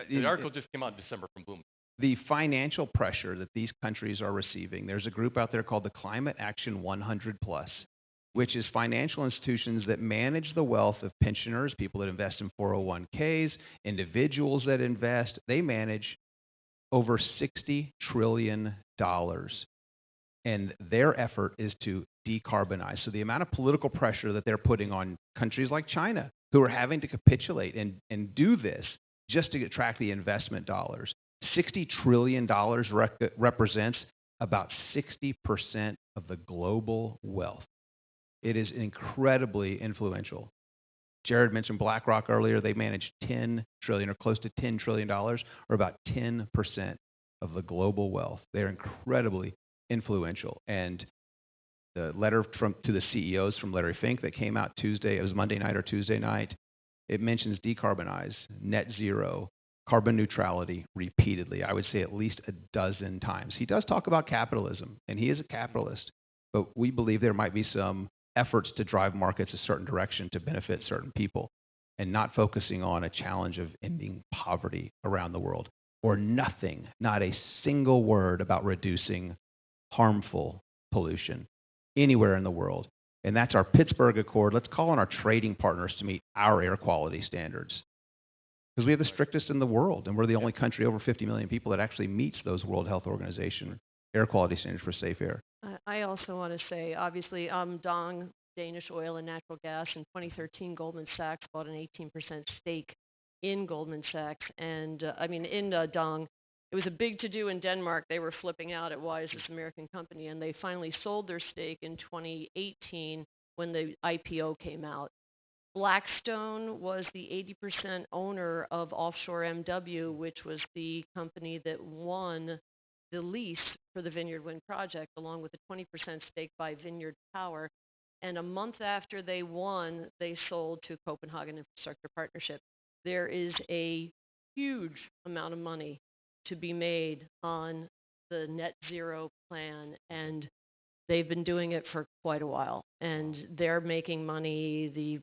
The article just came out in December from Bloomberg. The financial pressure that these countries are receiving, there's a group out there called the Climate Action 100 Plus, which is financial institutions that manage the wealth of pensioners, people that invest in 401ks, individuals that invest. They manage over $60 trillion. And their effort is to decarbonize. So the amount of political pressure that they're putting on countries like China, who are having to capitulate and do this just to attract the investment dollars. $60 trillion represents about 60% of the global wealth. It is incredibly influential. Jared mentioned BlackRock earlier. They manage $10 trillion or close to $10 trillion, or about 10% of the global wealth. They're incredibly influential. And the letter to the CEOs from Larry Fink that came out Tuesday, it was Monday night or Tuesday night, it mentions decarbonize, net zero, carbon neutrality repeatedly. I would say at least a dozen times. He does talk about capitalism, and he is a capitalist, but we believe there might be some efforts to drive markets a certain direction to benefit certain people, and not focusing on a challenge of ending poverty around the world, or nothing, not a single word about reducing harmful pollution anywhere in the world. And that's our Pittsburgh Accord. Let's call on our trading partners to meet our air quality standards, because we have the strictest in the world, and we're the only country over 50 million people that actually meets those World Health Organization air quality standards for safe air. I also want to say, obviously, Dong, Danish Oil and Natural Gas, in 2013, Goldman Sachs bought an 18% stake in Goldman Sachs, and in Dong. It was a big to-do in Denmark. They were flipping out at why is this American company, and they finally sold their stake in 2018 when the IPO came out. Blackstone was the 80% owner of Offshore MW, which was the company that won the lease for the Vineyard Wind project, along with a 20% stake by Vineyard Power. And a month after they won, they sold to Copenhagen Infrastructure Partnership. There is a huge amount of money to be made on the net zero plan, and they've been doing it for quite a while, and they're making money. The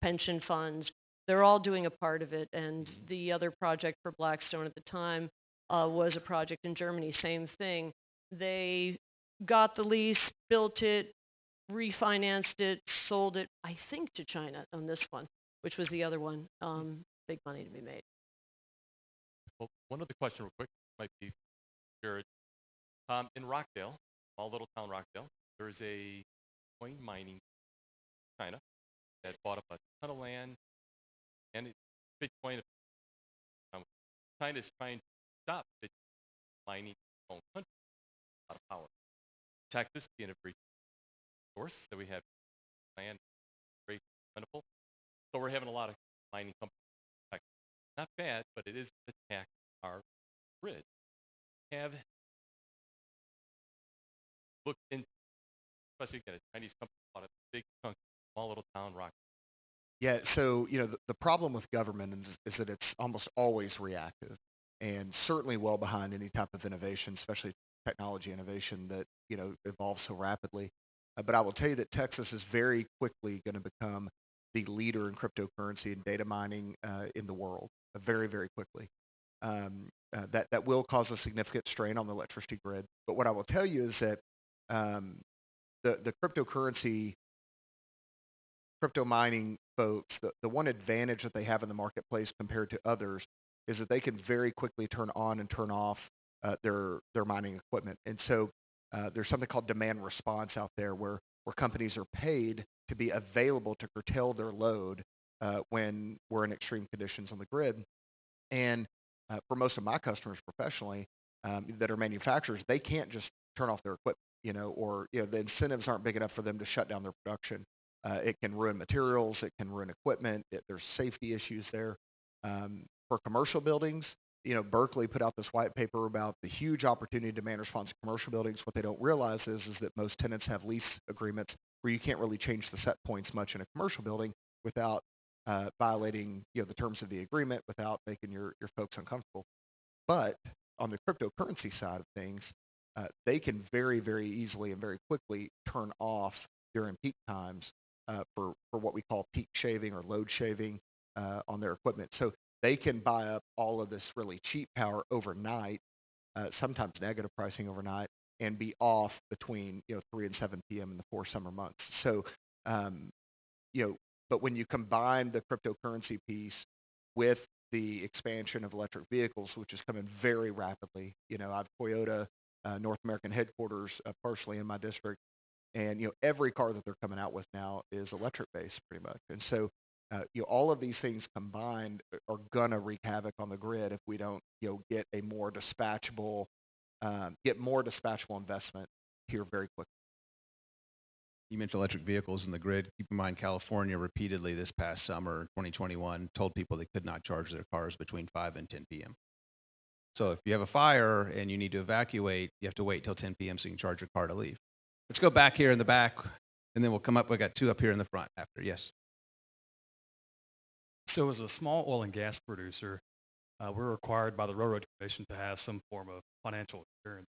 pension funds, they're all doing a part of it. And the other project for Blackstone at the time was a project in Germany, same thing. They got the lease, built it, refinanced it, sold it, I think, to China on this one, which was the other one. Big money to be made. Well, one other question real quick, might be Jared. In Rockdale, small little town Rockdale, there's a coin mining China that bought up a ton of land, and Bitcoin. Um, China's trying to stop Bitcoin mining in its own country. A lot of power. Texas being a great source that we have land, very plentiful. So we're having a lot of mining companies. In Texas. Not bad, but it is attack our grid. Have looked into, especially again, a Chinese company bought a big chunk, small little town, rock. Yeah, so the problem with government is that it's almost always reactive, and certainly well behind any type of innovation, especially technology innovation that evolves so rapidly. But I will tell you that Texas is very quickly going to become the leader in cryptocurrency and data mining in the world, very very quickly. That will cause a significant strain on the electricity grid. But what I will tell you is that the crypto mining folks, the one advantage that they have in the marketplace compared to others is that they can very quickly turn on and turn off their mining equipment. And so there's something called demand response out there where companies are paid to be available to curtail their load when we're in extreme conditions on the grid. And for most of my customers professionally that are manufacturers, they can't just turn off their equipment, or the incentives aren't big enough for them to shut down their production. It can ruin materials, it can ruin equipment. There's safety issues there. For commercial buildings, Berkeley put out this white paper about the huge opportunity demand response in commercial buildings. What they don't realize is that most tenants have lease agreements where you can't really change the set points much in a commercial building without violating the terms of the agreement, without making your folks uncomfortable. But on the cryptocurrency side of things, they can very, very easily and very quickly turn off during peak times for what we call peak shaving or load shaving on their equipment. So they can buy up all of this really cheap power overnight, sometimes negative pricing overnight, and be off between 3 and 7 p.m. in the 4 summer months. So but when you combine the cryptocurrency piece with the expansion of electric vehicles, which is coming very rapidly, I've Toyota North American headquarters partially in my district, and every car that they're coming out with now is electric based pretty much. And so all of these things combined are gonna wreak havoc on the grid if we don't get more dispatchable investment here very quickly. You mentioned electric vehicles in the grid. Keep in mind, California repeatedly this past summer, 2021, told people they could not charge their cars between 5 and 10 p.m. So if you have a fire and you need to evacuate, you have to wait till 10 p.m. so you can charge your car to leave. Let's go back here in the back, and then we'll come up. We got two up here in the front after. Yes. So as a small oil and gas producer, we're required by the Railroad Commission to have some form of financial insurance.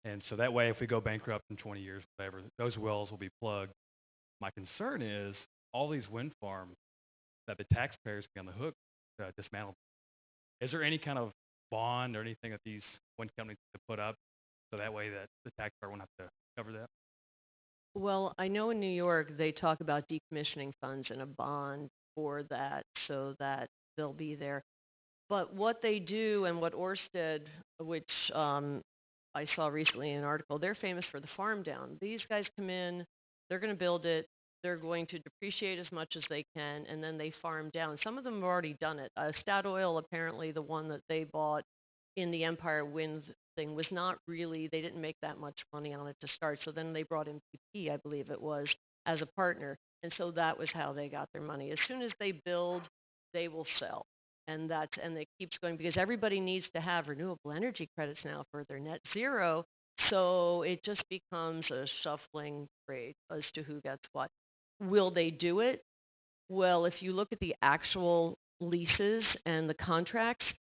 And so that way, if we go bankrupt in 20 years, whatever, those wells will be plugged. My concern is all these wind farms that the taxpayers can be on the hook to dismantle. Is there any kind of bond or anything that these wind companies can put up so that way that the taxpayer won't have to cover that? Well, I know in New York they talk about decommissioning funds and a bond for that so that they'll be there. But what they do and what Ørsted, which I saw recently in an article, they're famous for the farm down. These guys come in, they're going to build it, they're going to depreciate as much as they can, and then they farm down. Some of them have already done it. Statoil, apparently the one that they bought in the Empire Wind thing, was not really, they didn't make that much money on it to start. So then they brought in BP, I believe it was, as a partner. And so that was how they got their money. As soon as they build, they will sell. And it keeps going because everybody needs to have renewable energy credits now for their net zero. So it just becomes a shuffling trade as to who gets what. Will they do it? Well, if you look at the actual leases and the contracts,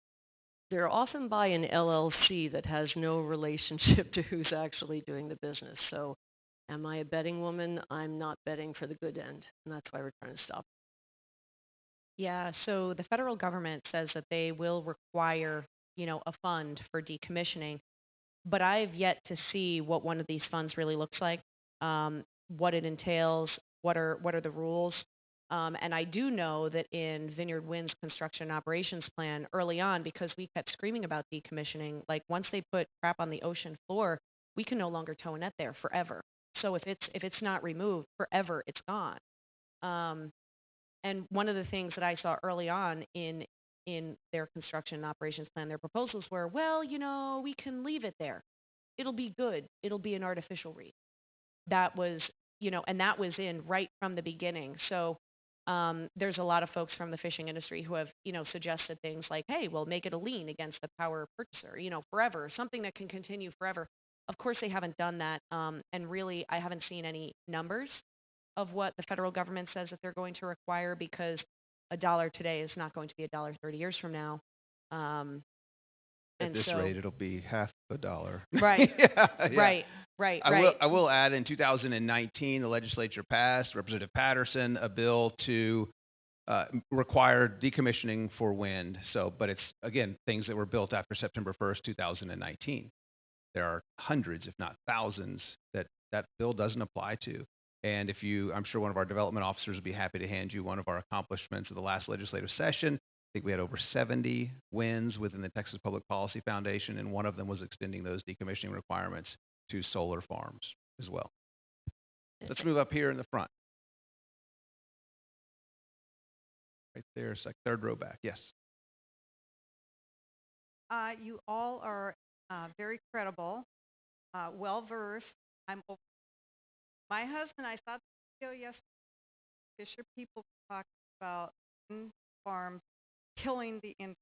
they're often by an LLC that has no relationship to who's actually doing the business. So am I a betting woman? I'm not betting for the good end. And that's why we're trying to stop. Yeah, so the federal government says that they will require, a fund for decommissioning, but I've yet to see what one of these funds really looks like, what it entails, what are the rules. And I do know that in Vineyard Wind's construction and operations plan early on, because we kept screaming about decommissioning, like once they put crap on the ocean floor, we can no longer tow a net there forever. So if it's not removed forever, it's gone. And one of the things that I saw early on in their construction and operations plan, their proposals were, well, we can leave it there. It'll be good. It'll be an artificial reef. That was, and that was in right from the beginning. So there's a lot of folks from the fishing industry who have, suggested things like, hey, we'll make it a lien against the power purchaser, forever, something that can continue forever. Of course, they haven't done that. And really, I haven't seen any numbers of what the federal government says that they're going to require, because $1 today is not going to be $1 30 years from now. At this rate, it'll be half $1. Right. Yeah. Right. I will add, in 2019, the legislature passed, Representative Patterson, a bill to require decommissioning for wind. But it's, again, things that were built after September 1st, 2019. There are hundreds, if not thousands, that bill doesn't apply to. And I'm sure one of our development officers would be happy to hand you one of our accomplishments of the last legislative session. I think we had over 70 wins within the Texas Public Policy Foundation, and one of them was extending those decommissioning requirements to solar farms as well. Let's move up here in the front. Right there, it's like third row back. Yes. You all are very credible, well-versed. My husband, I saw the video yesterday. Fisher people talking about wind farms killing the industry.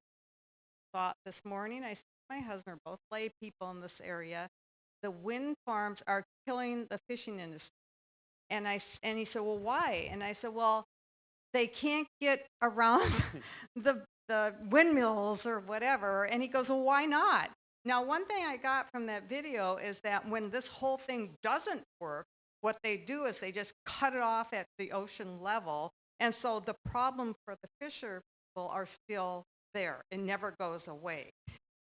Thought this morning, I said to my husband, we're both lay people in this area. The wind farms are killing the fishing industry. And he said, well, why? And I said, well, they can't get around the windmills or whatever. And he goes, well, why not? Now, one thing I got from that video is that when this whole thing doesn't work, what they do is they just cut it off at the ocean level. And so the problem for the fisher people are still there. It never goes away.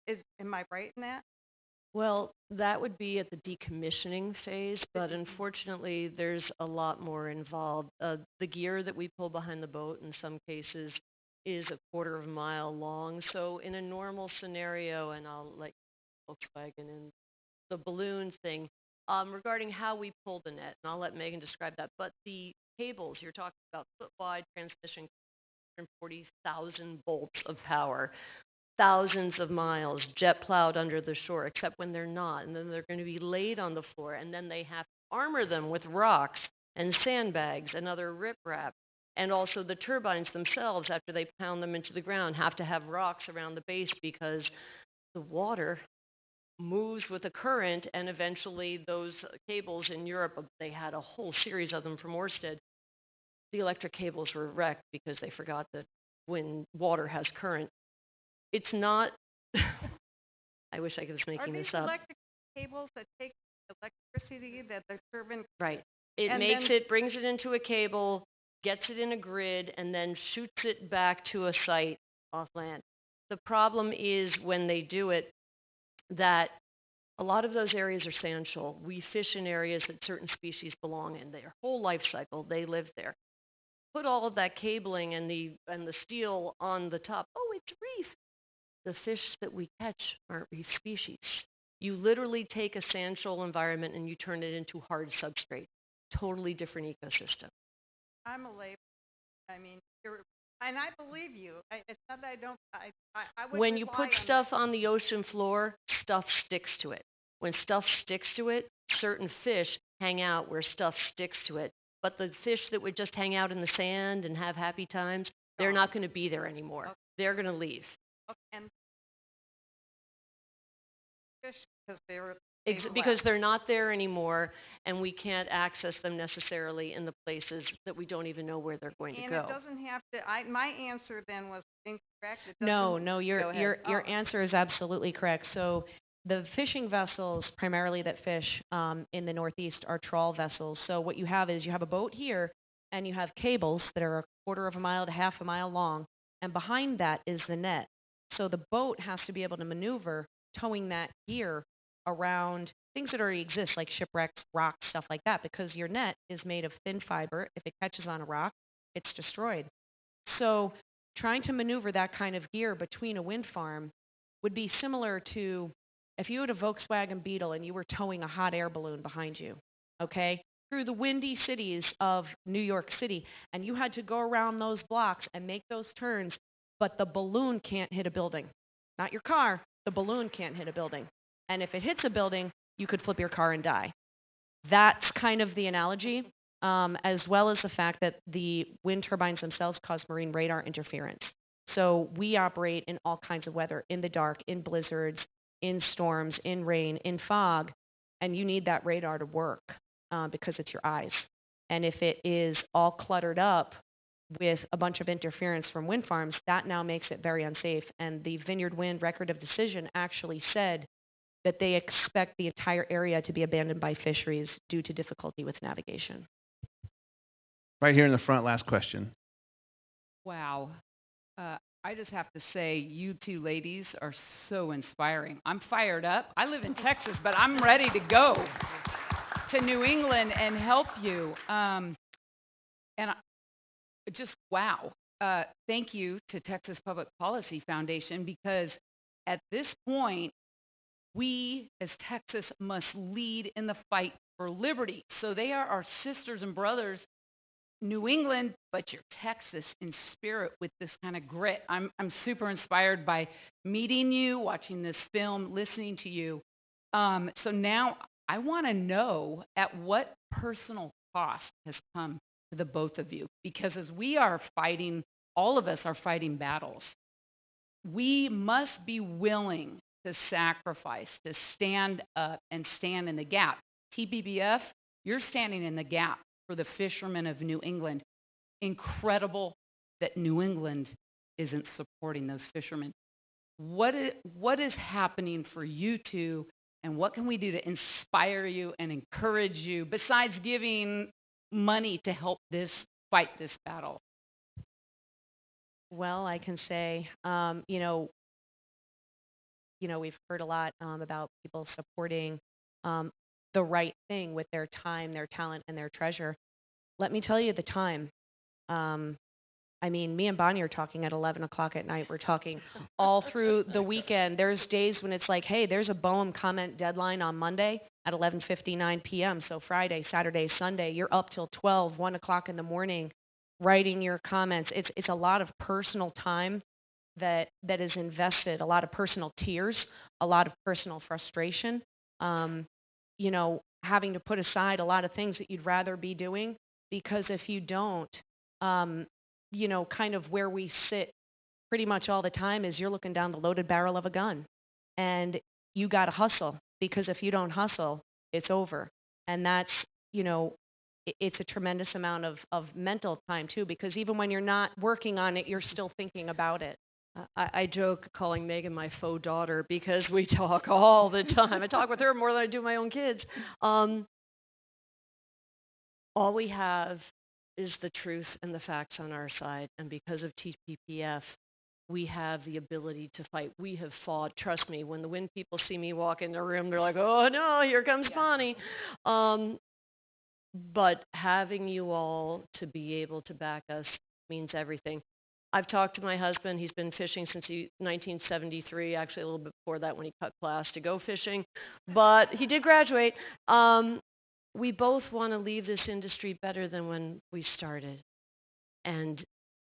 Am I right in that? Well, that would be at the decommissioning phase, but unfortunately, there's a lot more involved. The gear that we pull behind the boat in some cases is a quarter of a mile long. So in a normal scenario, and I'll let Volkswagen and the balloon thing, regarding how we pull the net, and I'll let Meghan describe that, but the cables, you're talking about foot-wide transmission, 140,000 volts of power, thousands of miles jet plowed under the shore, except when they're not, and then they're going to be laid on the floor, and then they have to armor them with rocks and sandbags and other riprap. And also the turbines themselves, after they pound them into the ground, have to have rocks around the base because the water moves with the current, and eventually those cables in Europe, they had a whole series of them from Ørsted. The electric cables were wrecked because they forgot that when water has current, it's not, I wish I was making this up. Are these electric cables that take electricity that the turbine? Right. It brings it into a cable, gets it in a grid, and then shoots it back to a site off land. The problem is when they do it, that a lot of those areas are sand shoal. We fish in areas that certain species belong in. Their whole life cycle, they live there. Put all of that cabling and the steel on the top. Oh, it's reef. The fish that we catch aren't reef species. You literally take a sand shoal environment and you turn it into hard substrate. Totally different ecosystem. I'm a lay. I mean, and I believe you. It's not that I don't. I would. When you put stuff on the ocean floor, stuff sticks to it. When stuff sticks to it, certain fish hang out where stuff sticks to it. But the fish that would just hang out in the sand and have happy times, they're not going to be there anymore. Okay. They're going to leave. Okay. And fish because they're not there anymore, and we can't access them necessarily in the places that we don't even know where they're going to go. And it doesn't have to. My answer then was incorrect. No, your answer is absolutely correct. So the fishing vessels primarily that fish in the Northeast are trawl vessels. So what you have is you have a boat here, and you have cables that are a quarter of a mile to half a mile long, and behind that is the net. So the boat has to be able to maneuver towing that gear around things that already exist, like shipwrecks, rocks, stuff like that, because your net is made of thin fiber. If it catches on a rock, it's destroyed. So trying to maneuver that kind of gear between a wind farm would be similar to if you had a Volkswagen Beetle and you were towing a hot air balloon behind you, okay? through the windy cities of New York City, and you had to go around those blocks and make those turns, but the balloon can't hit a building. Not your car, the balloon can't hit a building. And if it hits a building, you could flip your car and die. That's kind of the analogy, as well as the fact that the wind turbines themselves cause marine radar interference. So we operate in all kinds of weather, in the dark, in blizzards, in storms, in rain, in fog, and you need that radar to work because it's your eyes. And if it is all cluttered up with a bunch of interference from wind farms, that now makes it very unsafe. And the Vineyard Wind Record of Decision actually said that they expect the entire area to be abandoned by fisheries due to difficulty with navigation. Right here in the front, last question. Wow. I just have to say, you two ladies are so inspiring. I'm fired up. I live in Texas, but I'm ready to go to New England and help you. Just wow. Thank you to Texas Public Policy Foundation, because at this point, we as Texas must lead in the fight for liberty. So they are our sisters and brothers, New England, but you're Texas in spirit with this kind of grit. I'm super inspired by meeting you, watching this film, listening to you. So now I want to know at what personal cost has come to the both of you, because as we are fighting, all of us are fighting battles. We must be willing to sacrifice, to stand up and stand in the gap. TPPF, you're standing in the gap for the fishermen of New England. Incredible that New England isn't supporting those fishermen. What is happening for you two, and what can we do to inspire you and encourage you, besides giving money to help fight this battle? Well, I can say, we've heard a lot about people supporting the right thing with their time, their talent, and their treasure. Let me tell you the time. Me and Bonnie are talking at 11 o'clock at night. We're talking all through the weekend. There's days when it's like, hey, there's a BOEM comment deadline on Monday at 11:59 p.m. So Friday, Saturday, Sunday, you're up till 12, 1 o'clock in the morning writing your comments. It's a lot of personal time that is invested, a lot of personal tears, a lot of personal frustration, having to put aside a lot of things that you'd rather be doing, because if you don't, kind of where we sit pretty much all the time is you're looking down the loaded barrel of a gun, and you got to hustle, because if you don't hustle, it's over. And that's, it's a tremendous amount of mental time too, because even when you're not working on it, you're still thinking about it. I joke calling Meghan my faux daughter because we talk all the time. I talk with her more than I do my own kids. All we have is the truth and the facts on our side. And because of TPPF, we have the ability to fight. We have fought. Trust me, when the wind people see me walk in the room, they're like, oh, no, here comes Bonnie. But having you all to be able to back us means everything. I've talked to my husband. He's been fishing since 1973, actually a little bit before that when he cut class to go fishing. But he did graduate. We both want to leave this industry better than when we started. And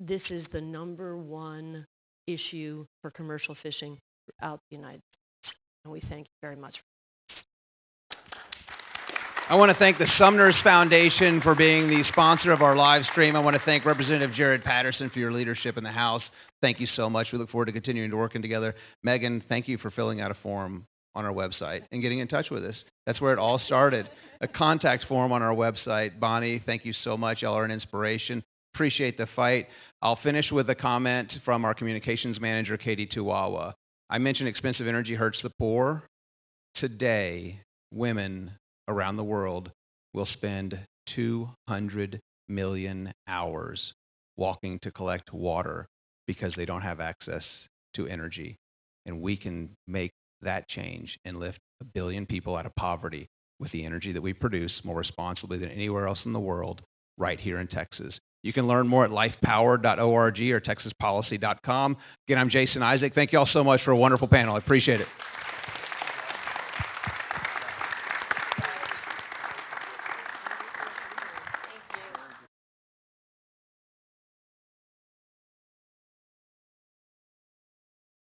this is the number one issue for commercial fishing throughout the United States. And we thank you very much. I want to thank the Sumners Foundation for being the sponsor of our live stream. I want to thank Representative Jared Patterson for your leadership in the House. Thank you so much. We look forward to continuing to working together. Meghan, thank you for filling out a form on our website and getting in touch with us. That's where it all started. A contact form on our website. Bonnie, thank you so much. Y'all are an inspiration. Appreciate the fight. I'll finish with a comment from our communications manager, Katie Tuwawa. I mentioned expensive energy hurts the poor. Today, women around the world will spend 200 million hours walking to collect water because they don't have access to energy. And we can make that change and lift 1 billion people out of poverty with the energy that we produce more responsibly than anywhere else in the world right here in Texas. You can learn more at lifepowered.org or texaspolicy.com. Again, I'm Jason Isaac. Thank you all so much for a wonderful panel. I appreciate it.